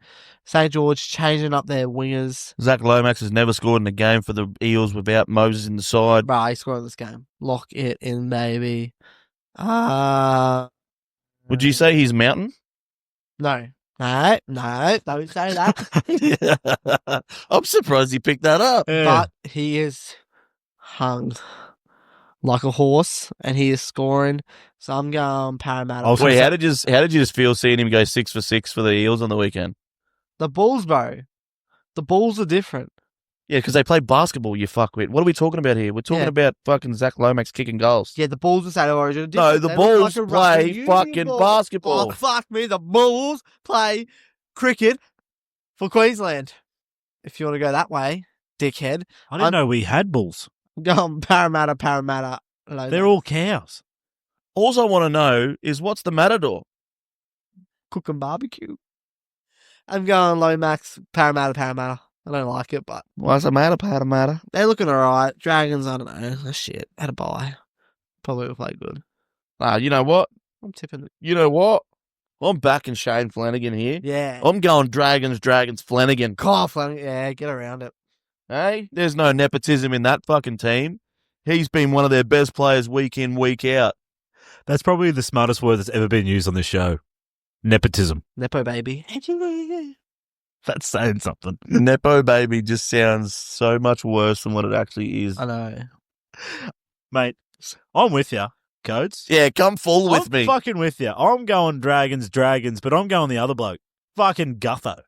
St. George changing up their wingers. Zach Lomax has never scored in a game for the Eels without Moses in the side. Bro, he's scoring this game. Lock it in, baby. Would you say he's mountain? No. No, don't say that. I'm surprised he picked that up. Yeah. But he is hung like a horse, and he is scoring. So I'm going Parramatta. I was Wait, gonna how did you just feel seeing him go 6 for 6 for the Eels on the weekend? The Bulls, bro. The Bulls are different. Yeah, because they play basketball, you fuckwit. What are we talking about here? We're talking Yeah. about fucking Zach Lomax kicking goals. Yeah, the Bulls are State of Origin. are No, different. the They look Bulls like a play rugby union fucking ball. basketball. Oh, fuck me. The Bulls play cricket for Queensland. If you want to go that way, dickhead. I didn't know we had bulls. I'm going Parramatta. They're all cows. All I want to know is what's the Matador? cooking barbecue. I'm going Lomax, Parramatta. I don't like it, but What's the matter, Parramatta? they're looking alright. Dragons, I don't know. That's shit. Had a bye. Probably will play good. You know what? I'm tipping it. You know what? I'm backing Shane Flanagan here. Yeah. I'm going Dragons, Flanagan. Kyle Flanagan. Yeah, get around it. Hey, there's no nepotism in that fucking team. He's been one of their best players week in, week out. That's probably the smartest word that's ever been used on this show. Nepotism. Nepo baby. That's saying something. Nepo baby just sounds so much worse than what it actually is. I know. Mate, I'm with you, Codes. Yeah, come full with I'm me. fucking with you. I'm going Dragons, but I'm going the other bloke. Fucking Gutho.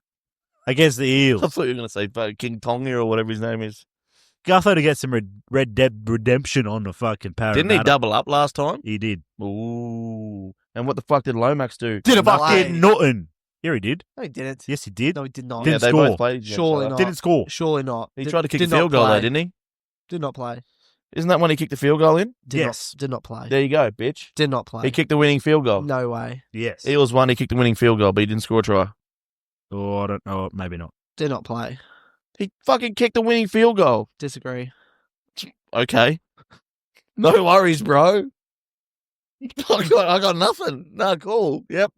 against the I Eels. thought you were going to say King Tonga or whatever his name is. Gutho to get some Red Dead Redemption on the fucking Parramatta. Didn't he double up last time? He did. Ooh. And what the fuck did Lomax do? Did a Fucking nothing. Yeah, he did. No, he didn't. Yes, he did. No, he did not. Didn't they score. both played against Surely each other. not. Didn't score. Surely not. He tried to kick Did the field not goal, though, play. didn't he? Did not play. Isn't that when he kicked the field goal in? Yes. Did not play. There you go, bitch. Did not play. He kicked the winning field goal. No way. Yes. Eels won, he kicked the winning field goal, but he didn't score a try. Oh, I don't know. Maybe not. Did not play. He fucking kicked the winning field goal. Disagree. Okay. No worries, bro. I got nothing. No, cool. Yep.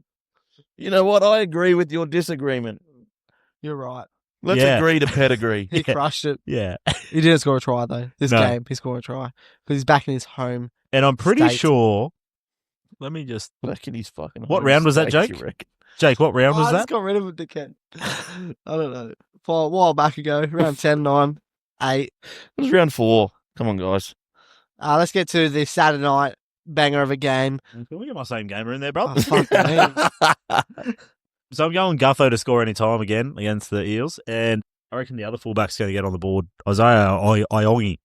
You know what? I agree with your disagreement. You're right. Let's Yeah. agree to pedigree. He Yeah. crushed it. Yeah. He didn't score a try though. This No. game, he scored a try because he's back in his home. And I'm pretty State. sure. Let me just. Back in his fucking What home round was that, state, Jake? you reckon? Jake, what round was I that? just got rid of it, dickhead. I don't know. For a while back ago, around 10, 9, 8. It was round 4. Come on, guys. Let's get to the Saturday night banger of a game. Can we get my same gamer in there, bro? Oh, fuck me. So I'm going Gutho to score any time again against the Eels, and I reckon the other fullback's going to get on the board. Isaiah Iongi,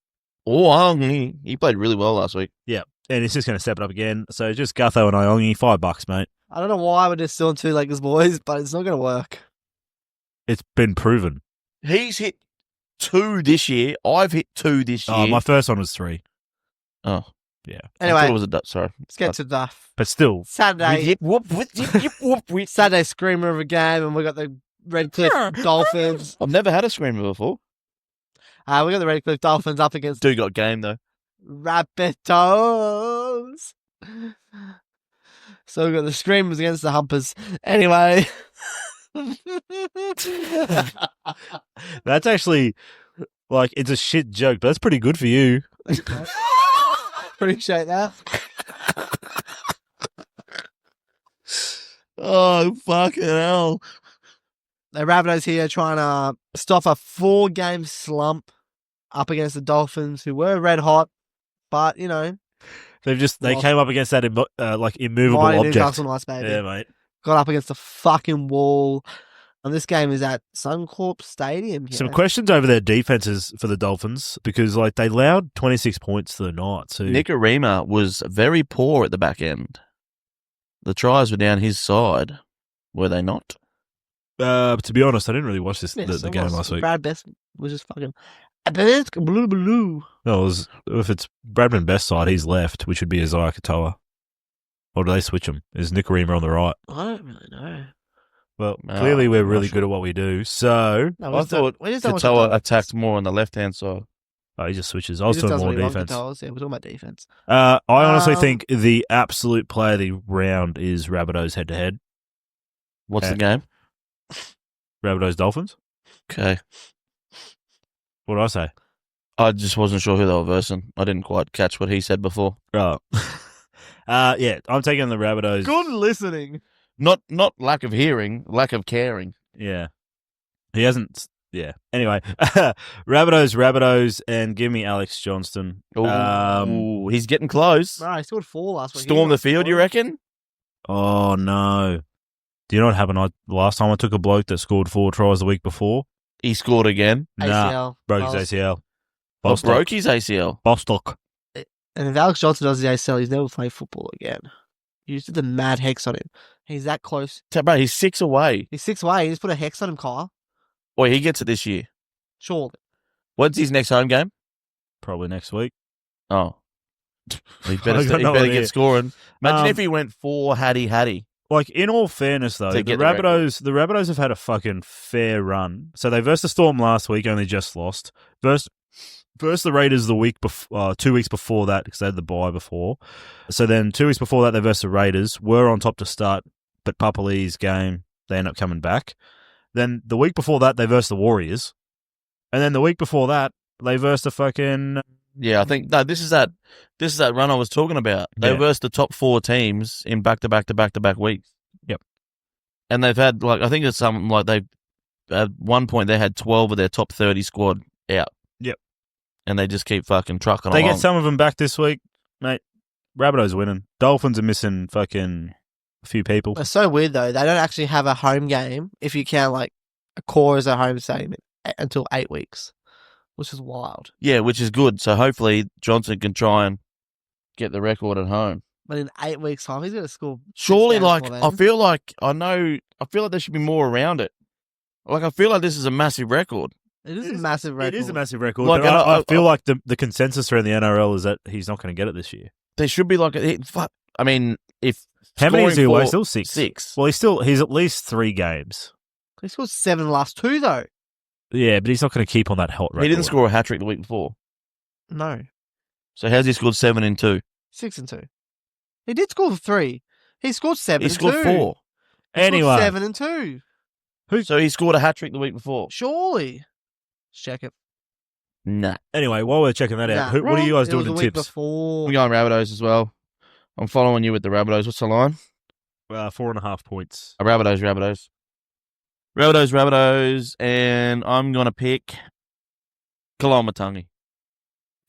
Oh, he played really well last week. and he's just going to step it up again. So just Gutho and Iongi, $5, mate. I don't know why we're just still in two leggers, boys, but it's not going to work. It's been proven. He's hit 2 this year. I've hit 2 this year. Oh, my first one was 3, Oh. Yeah. I thought Anyway, it was a sorry. let's get to the but still, Saturday Yip, whoop, whoop, yip, yip, whoop, whoop. Saturday screamer of a game, and we got the Redcliffe Dolphins. I've never had a screamer before. We got the Redcliffe Dolphins up against Dude got game though. Rabbitohs. So we got the Screamers against the Humpers. Anyway. that's actually, like, it's a shit joke, but that's pretty good for you. Appreciate that. Oh fucking hell! The Rabbitohs here trying to stop a 4-game slump up against the Dolphins, who were red hot, but, you know, They Well, came up against that immovable mighty object. Newcastle Knights, baby. Yeah, mate. Got up against the fucking wall. And this game is at Suncorp Stadium here. Some questions over their defenses for the Dolphins because, like, they allowed 26 points to the Knights. So Nicarima was very poor at the back end. The tries were down his side, were they not? to be honest, I didn't really watch Yes, the it game was. last week. Brad Best was just fucking... Blue, blue. No, if it's Bradman Best's side, he's left, which would be Isaiah Katoa. Or do they switch him? Is Nicarima on the right? I don't really know. Well, No, clearly we're I'm not really sure. good at what we do. So, No, I thought we just don't watch Katoa the attacked more on the left-hand side. he just switches. I He was just doing does more what he wants, defense. Katoas. Yeah, we're talking about defense. I honestly Um, think the absolute player of the round is Rabbitohs head-to-head. What's Yeah. the game? Rabbitohs Dolphins. Okay. What did I say? I just wasn't sure who they were versing. I didn't quite catch what he said before. Oh. Yeah, I'm taking the Rabbitohs. Good listening. Not lack of hearing, lack of caring. Yeah. He hasn't. Yeah. Anyway, Rabbitohs, and give me Alex Johnston. Ooh, he's getting close. Right, he scored 4 last week. Storm the field, you reckon? Oh, no. Do you know what happened? Last time I took a bloke that scored 4 tries the week before. He scored again. Nah, ACL. broke his ACL. Oh, broke his ACL. Bostock. And if Alex Johnson does his ACL, he's never played football again. You just did the mad hex on him. He's that close. Bro, he's 6 away. He's 6 away. You just put a hex on him, Kyle. Boy, he gets it this year. Surely. When's his next home game? Probably next week. Oh. He I better, got no idea. get scoring. Imagine Um, if he went 4 Hattie. Like, in all fairness, though, To the get the record. Rabbitohs have had a fucking fair run. So they versed the Storm last week, only just lost. Versed the Raiders the week 2 weeks before that, because they had the bye before. So then 2 weeks before that, they versed the Raiders, were on top to start, but Papali's game, they end up coming back. Then the week before that, they versed the Warriors. And then the week before that, they versed the fucking... Yeah, I think this is that run I was talking about. They Yeah. versed the top 4 teams in back-to-back weeks. Yep. And they've had, like, I think it's something like at one point they had 12 of their top 30 squad out. Yep. And they just keep fucking trucking They along. get some of them back this week, mate. Rabbitohs winning. Dolphins are missing fucking a few people. It's so weird, though. They don't actually have a home game if you count, like, a core as a home stadium until 8 weeks, which is wild. Yeah, which is good. So hopefully Johnson can try and get the record at home. But in 8 weeks' time, he's going to score. Surely, 6 like, games I before feel like there should be more around it. Like, I feel like this is a massive record. then. It is a massive record. It is a massive record. Like, but and I feel like the consensus around the NRL is that he's not going to get it this year. There should be like I mean, if How many is he away? scoring Still 6. 6. Well, he's at least 3 games. He scored 7 the last 2, though. Yeah, but he's not going to keep on that hot record. He didn't score a hat trick the week before. No. So how's he scored 7 and 2? 6 and 2. He did score 3. He scored 7 He and scored 2. 4. He scored Anyway, 7 and 2. So he scored a hat trick the week before. Surely. Let's check it. Nah. anyway, while we're checking that out, what are you guys It doing was in the week tips? before. We're going Rabbitohs as well. I'm following you with the Rabbitohs. What's the line? 4.5 points. Rabbitohs. Rabbitohs. And I'm going to pick Kalamatangi.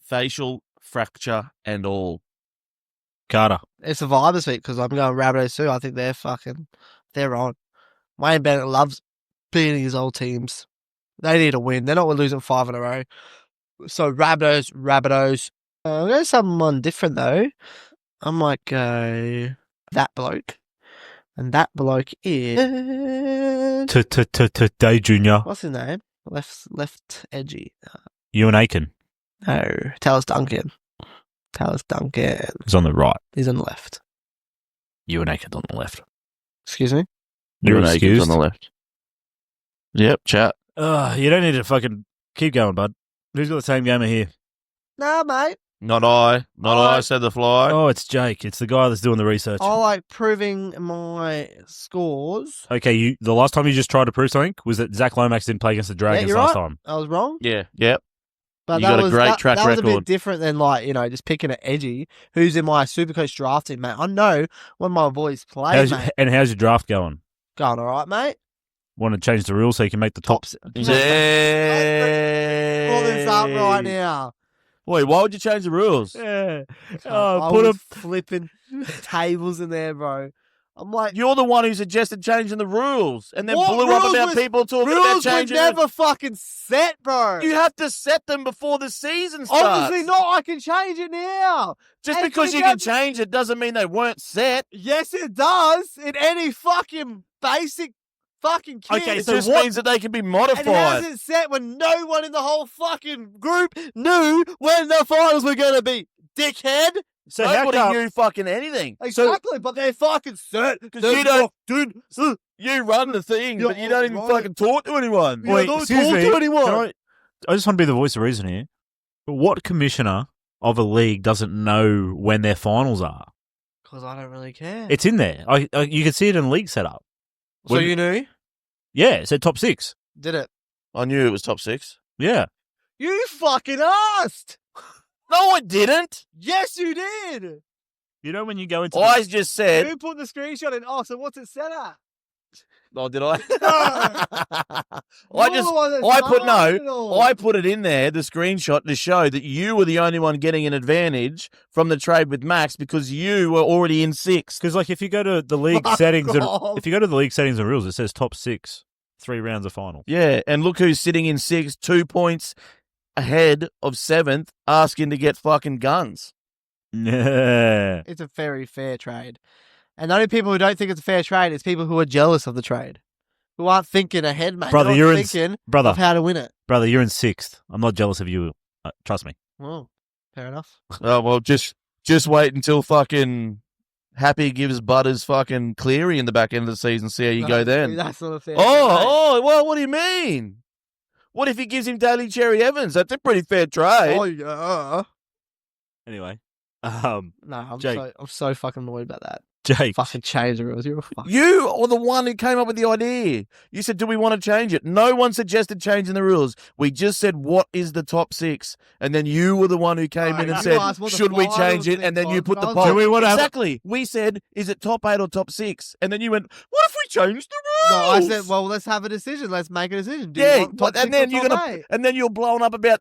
Facial fracture and all. Carter. It's a vibe this week because I'm going Rabbitohs too. I think they're on. Wayne Bennett loves beating his old teams. They need a win. They're not losing 5 in a row. So Rabbitohs. I'm going someone different though. I might go that bloke. And that bloke is... Day Junior. What's his name? Left edgy. Ewan Aiken. No. Tallis Duncan. He's on the right. He's on the left. Ewan Aiken's on the left. Excuse me? You're Naked excused. on the left. Yep, chat. You don't need to fucking keep going, bud. Who's got the same gamer here? Nah, mate. Not I. I said the fly. Oh, it's Jake. It's the guy that's doing the research. I like proving my scores. Okay, the last time you just tried to prove something was that Zach Lomax didn't play against the Dragons you're last right. time. I was wrong. Yeah, yep. But You that got a was great track that was a record. bit different than just picking an edgy who's in my Supercoach drafting, mate. I know when my boys play, mate. How's your draft going? Going all right, mate. Want to change the rules so you can make the top? Pull this up right now. Wait, why would you change the rules? Yeah. I Put was him. flipping tables in there, bro. I'm like, You're the one who suggested changing the rules and then What blew up rules about was- people talking about rules were changing never fucking set, bro. You have to set them before the season starts. Obviously not. I can change it now. Just Hey, because so you you can have- change it doesn't mean they weren't set. Yes, it does. In any fucking basic fucking kid. Okay, It so just what- means that they can be And modified. how's it set when no one in the whole fucking group knew when the finals were going to be? Dickhead. So how Nobody come? knew fucking anything. Exactly, but they're fucking set. Because you don't, dude. You run the thing, You're but you don't even right. fucking talk to anyone. Yeah, Wait, don't excuse talk me. to anyone. Can I just want to be the voice of reason here. What commissioner of a league doesn't know when their finals are? Because I don't really care. It's in there. You can see it in league setup. So when- you knew? Yeah, it said top 6. Did it? I knew it was top 6. Yeah. You fucking asked. No, I didn't. Yes, you did. You know when you go into I just said. Who put the screenshot in? Oh, so what's it set at? Oh, did I? You're the one that started it all. I put it in there, the screenshot, to show that you were the only one getting an advantage from the trade with Max because you were already in 6th. because like if you go to the league Fuck settings and off. if you go to the league settings and rules, it says top 6, 3 rounds of final. Yeah, and look who's sitting in 6th, 2 points ahead of 7th, asking to get fucking guns. Yeah. It's a very fair trade. And the only people who don't think it's a fair trade is people who are jealous of the trade. Who aren't thinking ahead, mate. Brother, They're you're not in thinking brother, of how to win it. brother, you're in 6th. I'm not jealous of you. Trust me. Well, fair enough. Oh, well, just wait until fucking Happy gives Butters fucking Cleary in the back end of the season. See how you go then. That's not a fair trade. Well, what do you mean? What if he gives him Daly Cherry Evans? That's a pretty fair trade. Oh, yeah. Anyway, No, Jake. I'm so fucking annoyed about that. Jake. Fucking change the rules. You're a fuck. You are the one who came up with the idea. You said, do we want to change it? No one suggested changing the rules. We just said, what is the top 6? And then you were the one who came in and you said, asked what the should we finals change it? thing And then you was, put but the I was poll. like- Do we want to have- Exactly. We said, is it top 8 or top 6? And then you went, what if we changed the rules? No, I said, well, let's have a decision. Let's make a decision. Do you yeah, want top and 6 then or you're top gonna, 8? and then you're blowing up about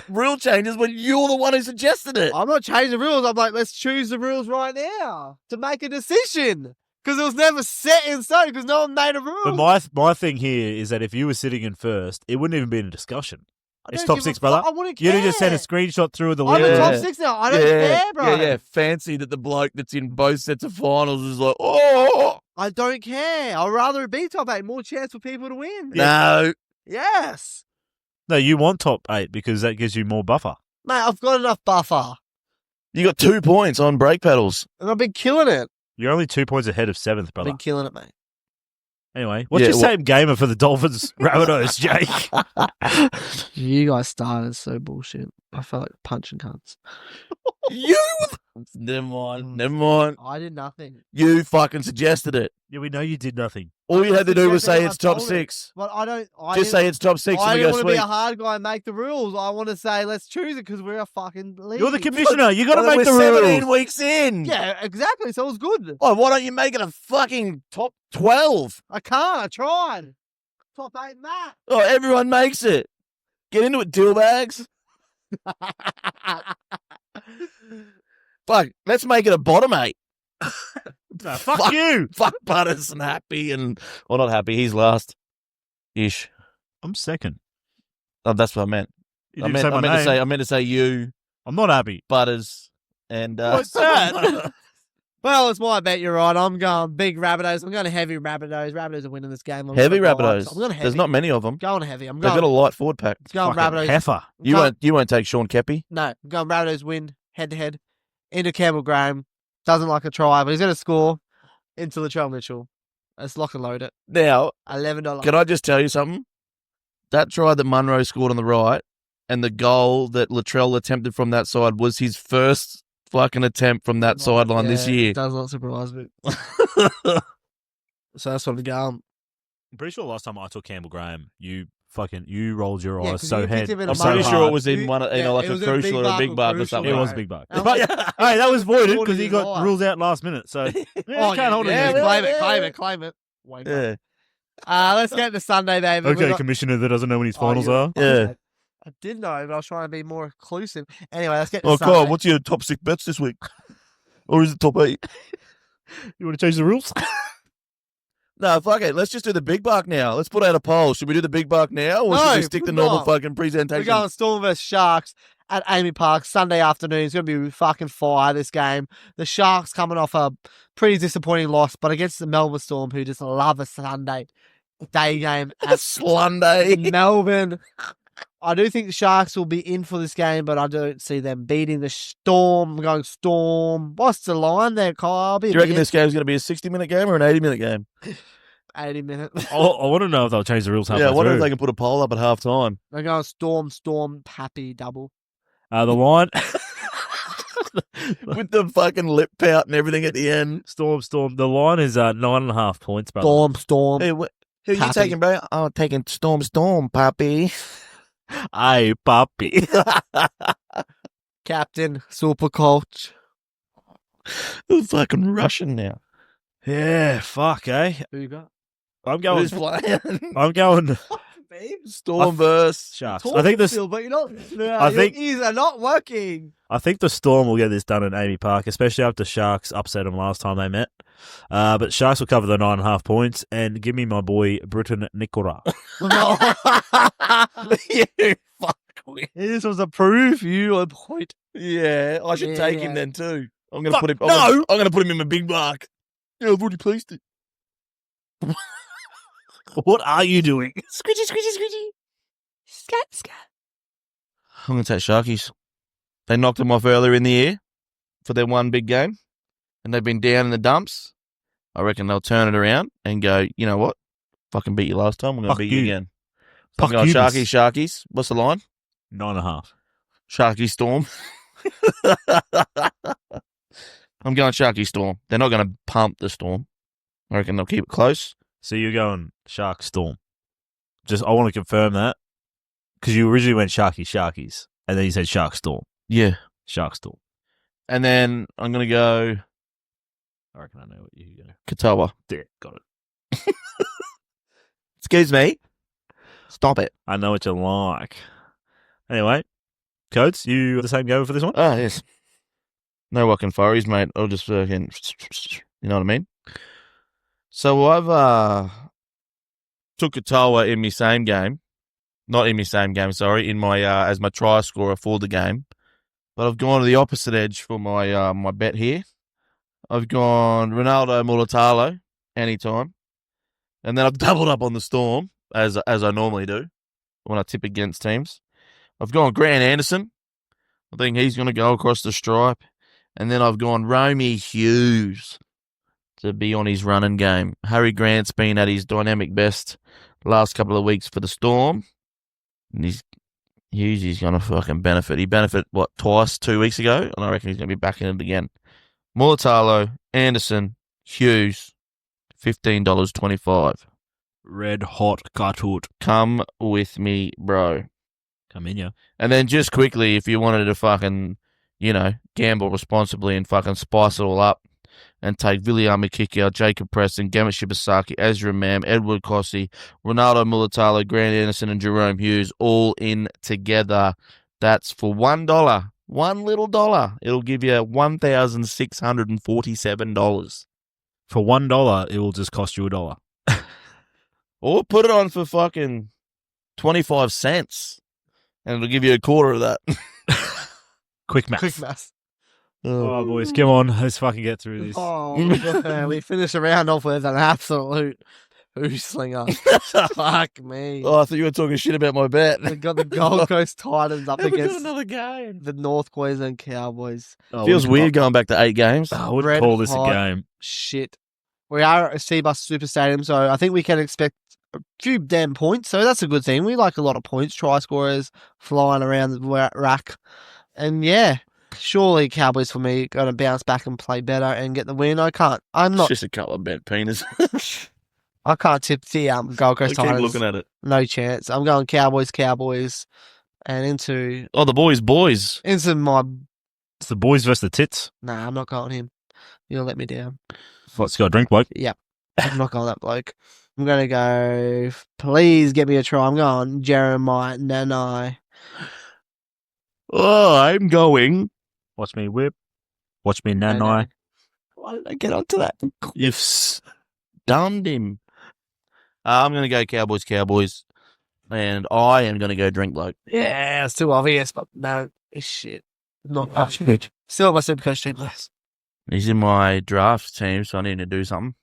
rule changes when you're the one who suggested it. I'm not changing the rules. I'm like, let's choose the rules right now to make a decision. Because it was never set in stone because no one made a rule. But my thing here is that if you were sitting in first, it wouldn't even be in a discussion. I It's don't top give a 6, brother. I wouldn't care. You'd have just sent a screenshot through of the I'm list. a top Yeah. 6 now. I don't care, bro. Yeah. Fancy that the bloke that's in both sets of finals is like, oh. I don't care. I'd rather it be top 8. More chance for people to win. No. Yes. No, you want top 8 because that gives you more buffer. Mate, I've got enough buffer. You got 2 points on brake pedals. And I've been killing it. You're only 2 points ahead of 7th, I've brother. been killing it, mate. Anyway, what's Yeah, your same gamer for the Dolphins Rabbitohs, Jake? You guys started so bullshit. I felt like punching cunts. You. Never mind. I did nothing. You fucking suggested it. Yeah, we know you did nothing. All you had to do was say it's top told it. 6. But I don't. Just say it's top 6 I and we didn't go want to be sweet. a hard guy and make the rules. I want to say let's choose it because we're a fucking league. You're the commissioner. You got to Well, make the we're rules. 17 weeks in. Yeah, exactly. So it was good. Oh, why don't you make it a fucking top 12? I can't. I tried. Top 8 max. Oh, everyone makes it. Get into it, deal bags. Fuck, let's make it a bottom 8. No, fuck you. Fuck Butters and Happy and... Well, not Happy, he's last. Ish. I'm second. Oh, that's what I meant. You I didn't say my name. I meant to say you, I'm not happy. Butters, and... What's that? Well, it's my bet. You're right. I'm going big Rabbitohs. I'm going heavy Rabbitohs. Rabbitohs are winning this game. heavy Rabbitohs. I'm going heavy. There's not many of them. Going heavy. I'm They've going. got a light forward pack. Going Fucking Rabbitohs. heifer. You won't take Sean Keppie. No, I'm going Rabbitohs win head to head. Into Campbell Graham. Doesn't like a try, but he's going to score into Latrell Mitchell. Let's lock and load it. Now, $11. can I just tell you something? That try that Munro scored on the right and the goal that Latrell attempted from that side was his first fucking attempt from that sideline this Yeah, year. It does not surprise me. So that's what I'm going. I'm pretty sure last time I took Campbell Graham, you rolled your Yeah, eyes 'cause so you picked head. him in I'm a pretty money sure bar. it was in one, like it a was crucial or a big bug or something. It Right. was a big bug. And But, hey, that was voided because he got Voided. rules out last minute. So Oh, can't hold it yeah, against him. claim it. Wait, Yeah. let's get to Sunday, baby. We've Okay, got- commissioner that doesn't know when his finals you- are. Yeah. I did know, but I was trying to be more inclusive. Anyway, let's get to Oh, Sunday. Kyle, what's your top 6 bets this week? Or is it top 8? You want to change the rules? No, fuck it. Let's just do the big buck now. Let's put out a poll. Should we do the big buck now or should No, we stick to put it normal on. fucking We're presentation? going Storm vs Sharks at Amy Park Sunday afternoon. It's going to be fucking fire, this game. The Sharks coming off a pretty disappointing loss, but against the Melbourne Storm, who just love a Sunday day game at Slunday. Melbourne. I do think the Sharks will be in for this game, but I don't see them beating the Storm. I'm going Storm. What's the line there, Kyle? Do you reckon this game's going to be a 60-minute game or an 80-minute game? 80 minutes. I want to know if they'll change the rules halfway Yeah, I wonder if through. they can put a poll up at half time. I'm going Storm, Happy, double. The line. With the fucking lip pout and everything at the end. Storm. The line is 9.5 points, brother. Storm. Hey, who are you Pappy. taking, bro? Oh, taking Storm, Pappy. Hey, puppy. Captain, super coach. Who's fucking Russian now? Yeah, fuck, eh? Who you got? I'm going. Who's playing? I'm going Storm versus. Sharks. I think this. Still, but you're not. No, I think- your ears are not working. I think the Storm will get this done at Amy Park, especially after Sharks upset them last time they met. But Sharks will cover the 9.5 points and give me my boy Britton Nicola. You fuck me. This was a proof you a point. Yeah, I should take him Yeah. then too. I'm gonna Fuck, put him. no! I'm gonna put him in my big mark. Yeah, I've already placed it. What are you doing? Squidgy. Scat. I'm gonna take Sharkies. They knocked them off earlier in the year for their one big game, and they've been down in the dumps. I reckon they'll turn it around and go, you know what? Fucking beat you last time. We're gonna Fuck beat you you. again. So I'm Fuck going you, Sharkies. What's the line? 9.5. Sharky Storm. I'm going Sharky Storm. They're not going to pump the Storm. I reckon they'll keep it close. So you're going Shark Storm. Just, I want to confirm that. Because you originally went Sharkies. And then you said Shark Storm. Yeah. Shark Storm. And then I'm going to go I reckon I know what you go. Katoa. There, got it. Excuse me. Stop it. I know what you like. Anyway, Codes, you the same go for this one? Ah, yes. No walking furries, mate. I'll just fucking, you know what I mean? So I've took Katoa in my same game. Not in my same game, sorry, in my as my try scorer for the game. But I've gone to the opposite edge for my my bet here. I've gone Ronaldo Mulatalo anytime. And then I've doubled up on the Storm, as I normally do when I tip against teams. I've gone Grant Anderson. I think he's going to go across the stripe. And then I've gone Romy Hughes to be on his running game. Harry Grant's been at his dynamic best the last couple of weeks for the Storm. And Hughes is going to fucking benefit. He benefited, twice 2 weeks ago? And I reckon he's going to be back in it again. Mulatalo, Anderson, Hughes, $15.25. Red hot cartoot. Come with me, bro. Come in, yeah. And then just quickly, if you wanted to fucking, gamble responsibly and fucking spice it all up and take Viliama Kikia, Jacob Preston, Gamut Shibasaki, Ezra Mam, Edward Kossi, Ronaldo Mulatalo, Grant Anderson, and Jerome Hughes all in together. That's for $1. One little dollar. It'll give you $1,647. For $1, it will just cost you $1. Or put it on for fucking 25 cents. And it'll give you a quarter of that. Quick math. Quick math. Oh, boys, come on. Let's fucking get through this. Oh, we finish a round off with an absolute slinger. Fuck me. Oh, I thought you were talking shit about my bet. We got the Gold Coast Titans up We got against another game. the North Queensland Cowboys. Oh, Feels weird going back to 8 games. I wouldn't Red call this a hot. game. Shit. We are at a Seabus Super Stadium, so I think we can expect a few damn points. So that's a good thing. We like a lot of points, try scorers flying around the rack. And yeah, surely Cowboys for me going to bounce back and play better and get the win. I'm It's not. just a couple of bent penis. I can't tip the Gold I Coast keep Titans. looking at it. No chance. I'm going Cowboys, and into Oh, the boys. my. It's the boys versus the tits. Nah, I'm not going him. You'll let me down. Let's go drink, bloke. Yep. I'm not going that bloke. I'm going to go, please get me a try. I'm going Jeremiah Nanai. Oh, I'm going. Watch me whip. Watch me nanai. Why did I get onto that? You've stunned him. I'm going to go Cowboys. And I am going to go drink bloke. Yeah, it's too obvious, but no, it's shit. Not that shit. Still on my Supercoach team list. He's in my draft team, so I need to do something.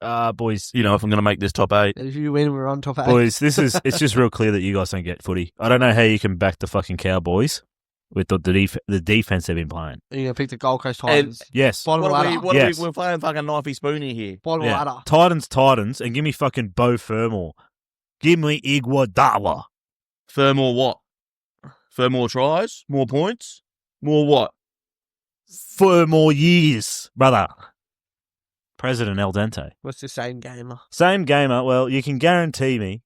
Boys. If I'm going to make this top 8. If you win, we're on top 8. Boys, it's just real clear that you guys don't get footy. I don't know how you can back the fucking Cowboys with the defense they've been playing. You're going to pick the Gold Coast Titans. Yes. Bottom of the ladder. Yes. We're playing fucking knifey spoony here. Bottom of the ladder. Titans, and give me fucking Bo Fermor. Give me Iguodala. Fermor what? Fermor tries? More points? More what? 4 more years, brother. President El Dente. What's the same gamer? Same gamer. Well, you can guarantee me.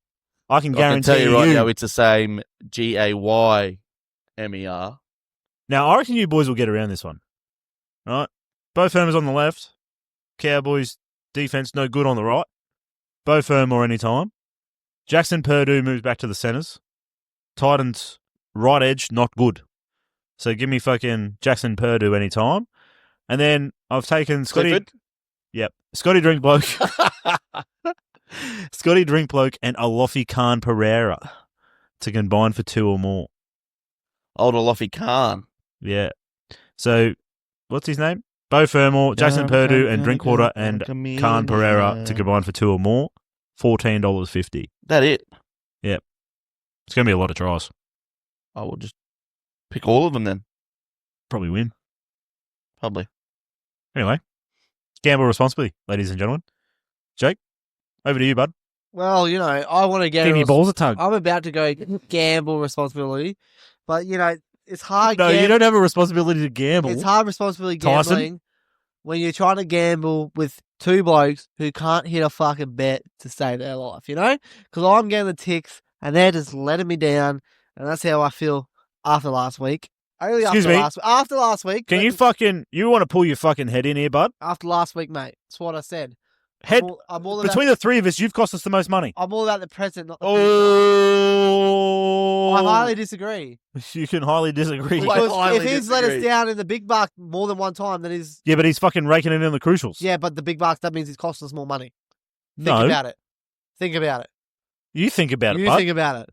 I can I guarantee can tell you right you. now, it's the same Gaymer. Now, I reckon you boys will get around this one. All right? Bo Fermor's on the left. Cowboys defense no good on the right. Bo Fermor anytime. Jackson Purdue moves back to the centers. Titans right edge not good. So give me fucking Jackson Purdue anytime. And then I've taken Scotty. Clifford? Yep. Scotty Drinkbloke. Scotty Drinkbloke and Alofi Khan Pereira to combine for 2 or more. Old Alofi Khan. Yeah. So what's his name? Bo Fermor, Jackson Purdue, and Drinkwater and Khan Pereira to combine for 2 or more. $14.50. That it? Yep. It's going to be a lot of tries. I will just pick all of them then. Probably win. Probably. Anyway, gamble responsibly, ladies and gentlemen. Jake, over to you, bud. Well, I want to get Give me balls a tug. I'm about to go gamble responsibility, but it's hard. No, you don't have a responsibility to gamble. It's hard responsibility Tyson? gambling when you're trying to gamble with 2 blokes who can't hit a fucking bet to save their life. Because I'm getting the ticks and they're just letting me down, and that's how I feel after last week. Excuse me? After last week. Can you want to pull your fucking head in here, bud? After last week, mate. That's what I said. Head I'm all between the 3 of us, you've cost us the most money. I'm all about the present, not the future. Oh, I highly disagree. You can highly disagree. Because if he's let us down in the big buck more than one time, then he's... Yeah, but he's fucking raking it in the crucials. Yeah, but the big bucks, that means he's cost us more money. Think No. about it. Think about it. You think about it, You bud. think about it.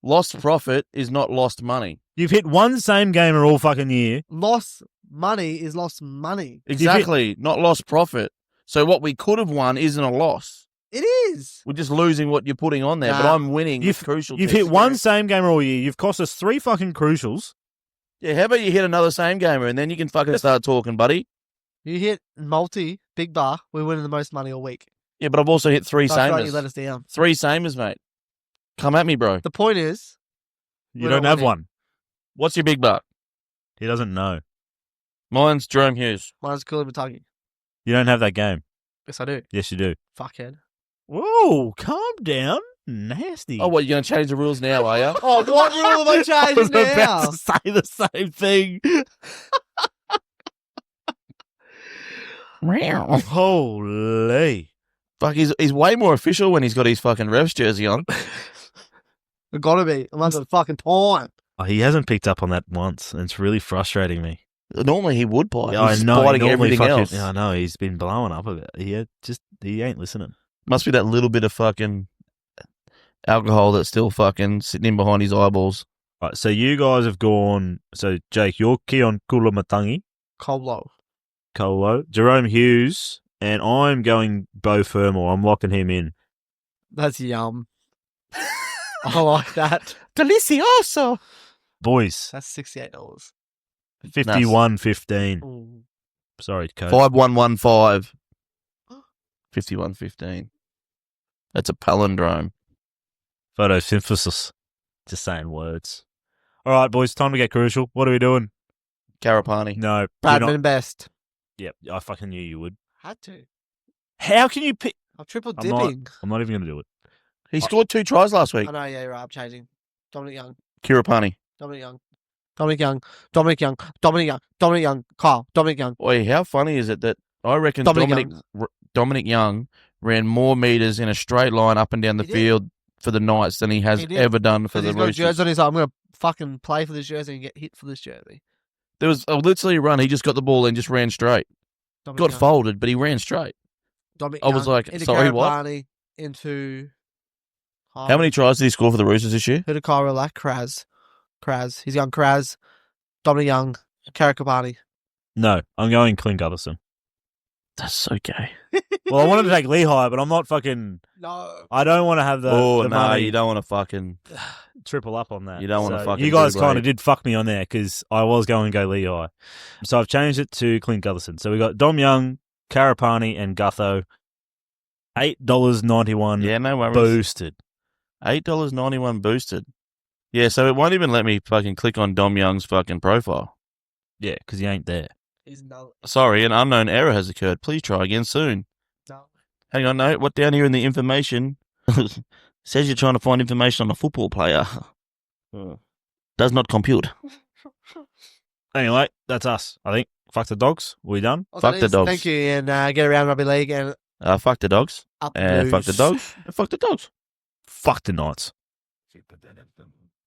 Lost profit is not lost money. You've hit one same gamer all fucking year. Lost money is lost money. Exactly. Not lost profit. So what we could have won isn't a loss. It is. We're just losing what you're putting on there, but Nah. I'm winning with crucial. You've tests. hit one same gamer all year. You've cost us 3 fucking crucials. Yeah, how about you hit another same gamer and then you can fucking start talking, buddy? You hit multi, big bar, we're winning the most money all week. Yeah, but I've also hit 3 That's right, you samers. let us down. 3 samers, mate. Come at me, bro. The point is, You We're don't not have winning. one. What's your big buck? He doesn't know. Mine's Jerome Hughes. mine's Koulibaly. You don't have that game. Yes, I do. Yes, you do. Fuckhead. Whoa, calm down. Nasty. Oh, what, you're going to change the rules now, are you? Oh, what rule have I I was changed now? about to say the same thing. Holy. Fuck, he's way more official when he's got his fucking Revs jersey on. It gotta be. I'm under the fucking time. Oh, he hasn't picked up on that once, and it's really frustrating me. Normally he would bite. Yeah, He's I know. biting Normally everything fucking- else. Yeah, I know. He's been blowing up a bit. He ain't listening. Must be that little bit of fucking alcohol that's still fucking sitting in behind his eyeballs. Right, so you guys have gone. So Jake, you're Keon Kulamattangi, Colo. Colo, Jerome Hughes, and I'm going Bo Fermor. I'm locking him in. That's yum. I like that. Delicioso. Boys, That's $68. 51-15. Ooh. Sorry, coach. 5115. 5115. That's a palindrome. Photosynthesis. Just saying words. All right, boys, time to get crucial. What are we doing? Carapani. No, you're Bradman not. best. Yep, I fucking knew you would. Had to. How can you pick? I'm triple I'm not- dipping. I'm not even going to do it. He scored 2 tries last week. I know, yeah, you're right. I'm changing. Dominic Young. Kirapani. Dominic Young. Dominic Young. Dominic Young. Dominic Young. Dominic Young. Kyle. Dominic Young. Oi, how funny is it that I reckon Dominic Dominic Young ran more meters in a straight line up and down the He did. field for the Knights than he has He did. ever done for Because the he's got a Roosters. jersey on his arm. I'm going to fucking play for this jersey and get hit for this jersey. There was literally a run. He just got the ball and just ran straight. Dominic Got Young. folded, but he ran straight. Dominic I was Young like, into sorry, what? Karapani, Into How many tries did he score for the Roosters this year? Hudakara, like Kraz. He's young Kraz. Dominic Young. Karakapani. No, I'm going Clint Gutherson. That's so gay. Well, I wanted to take Lehigh, but I'm not fucking. No. I don't want to have the, Oh, the no, money you don't want to fucking... triple up on that. You don't wanna fucking You guys do kind of great. did fuck me on there because I was going to go Lehigh. So I've changed it to Clint Gutherson. So we got Dom Young, Karapani, and Gutho. $8.91 Yeah, no worries. boosted. $8.91 boosted. Yeah, so it won't even let me fucking click on Dom Young's fucking profile. Yeah, because he ain't there. He's no. Sorry, an unknown error has occurred. Please try again soon. No. Hang on, no. What down here in the information says you're trying to find information on a football player. Does not compute. Anyway, that's us, I think. Fuck the dogs. We done? Well, Fuck that the is- dogs. Thank you, and get around Rugby League and Fuck the dogs. up the Fuck the blues. dogs. Fuck the dogs. Fuck the Knights. Keep it in them.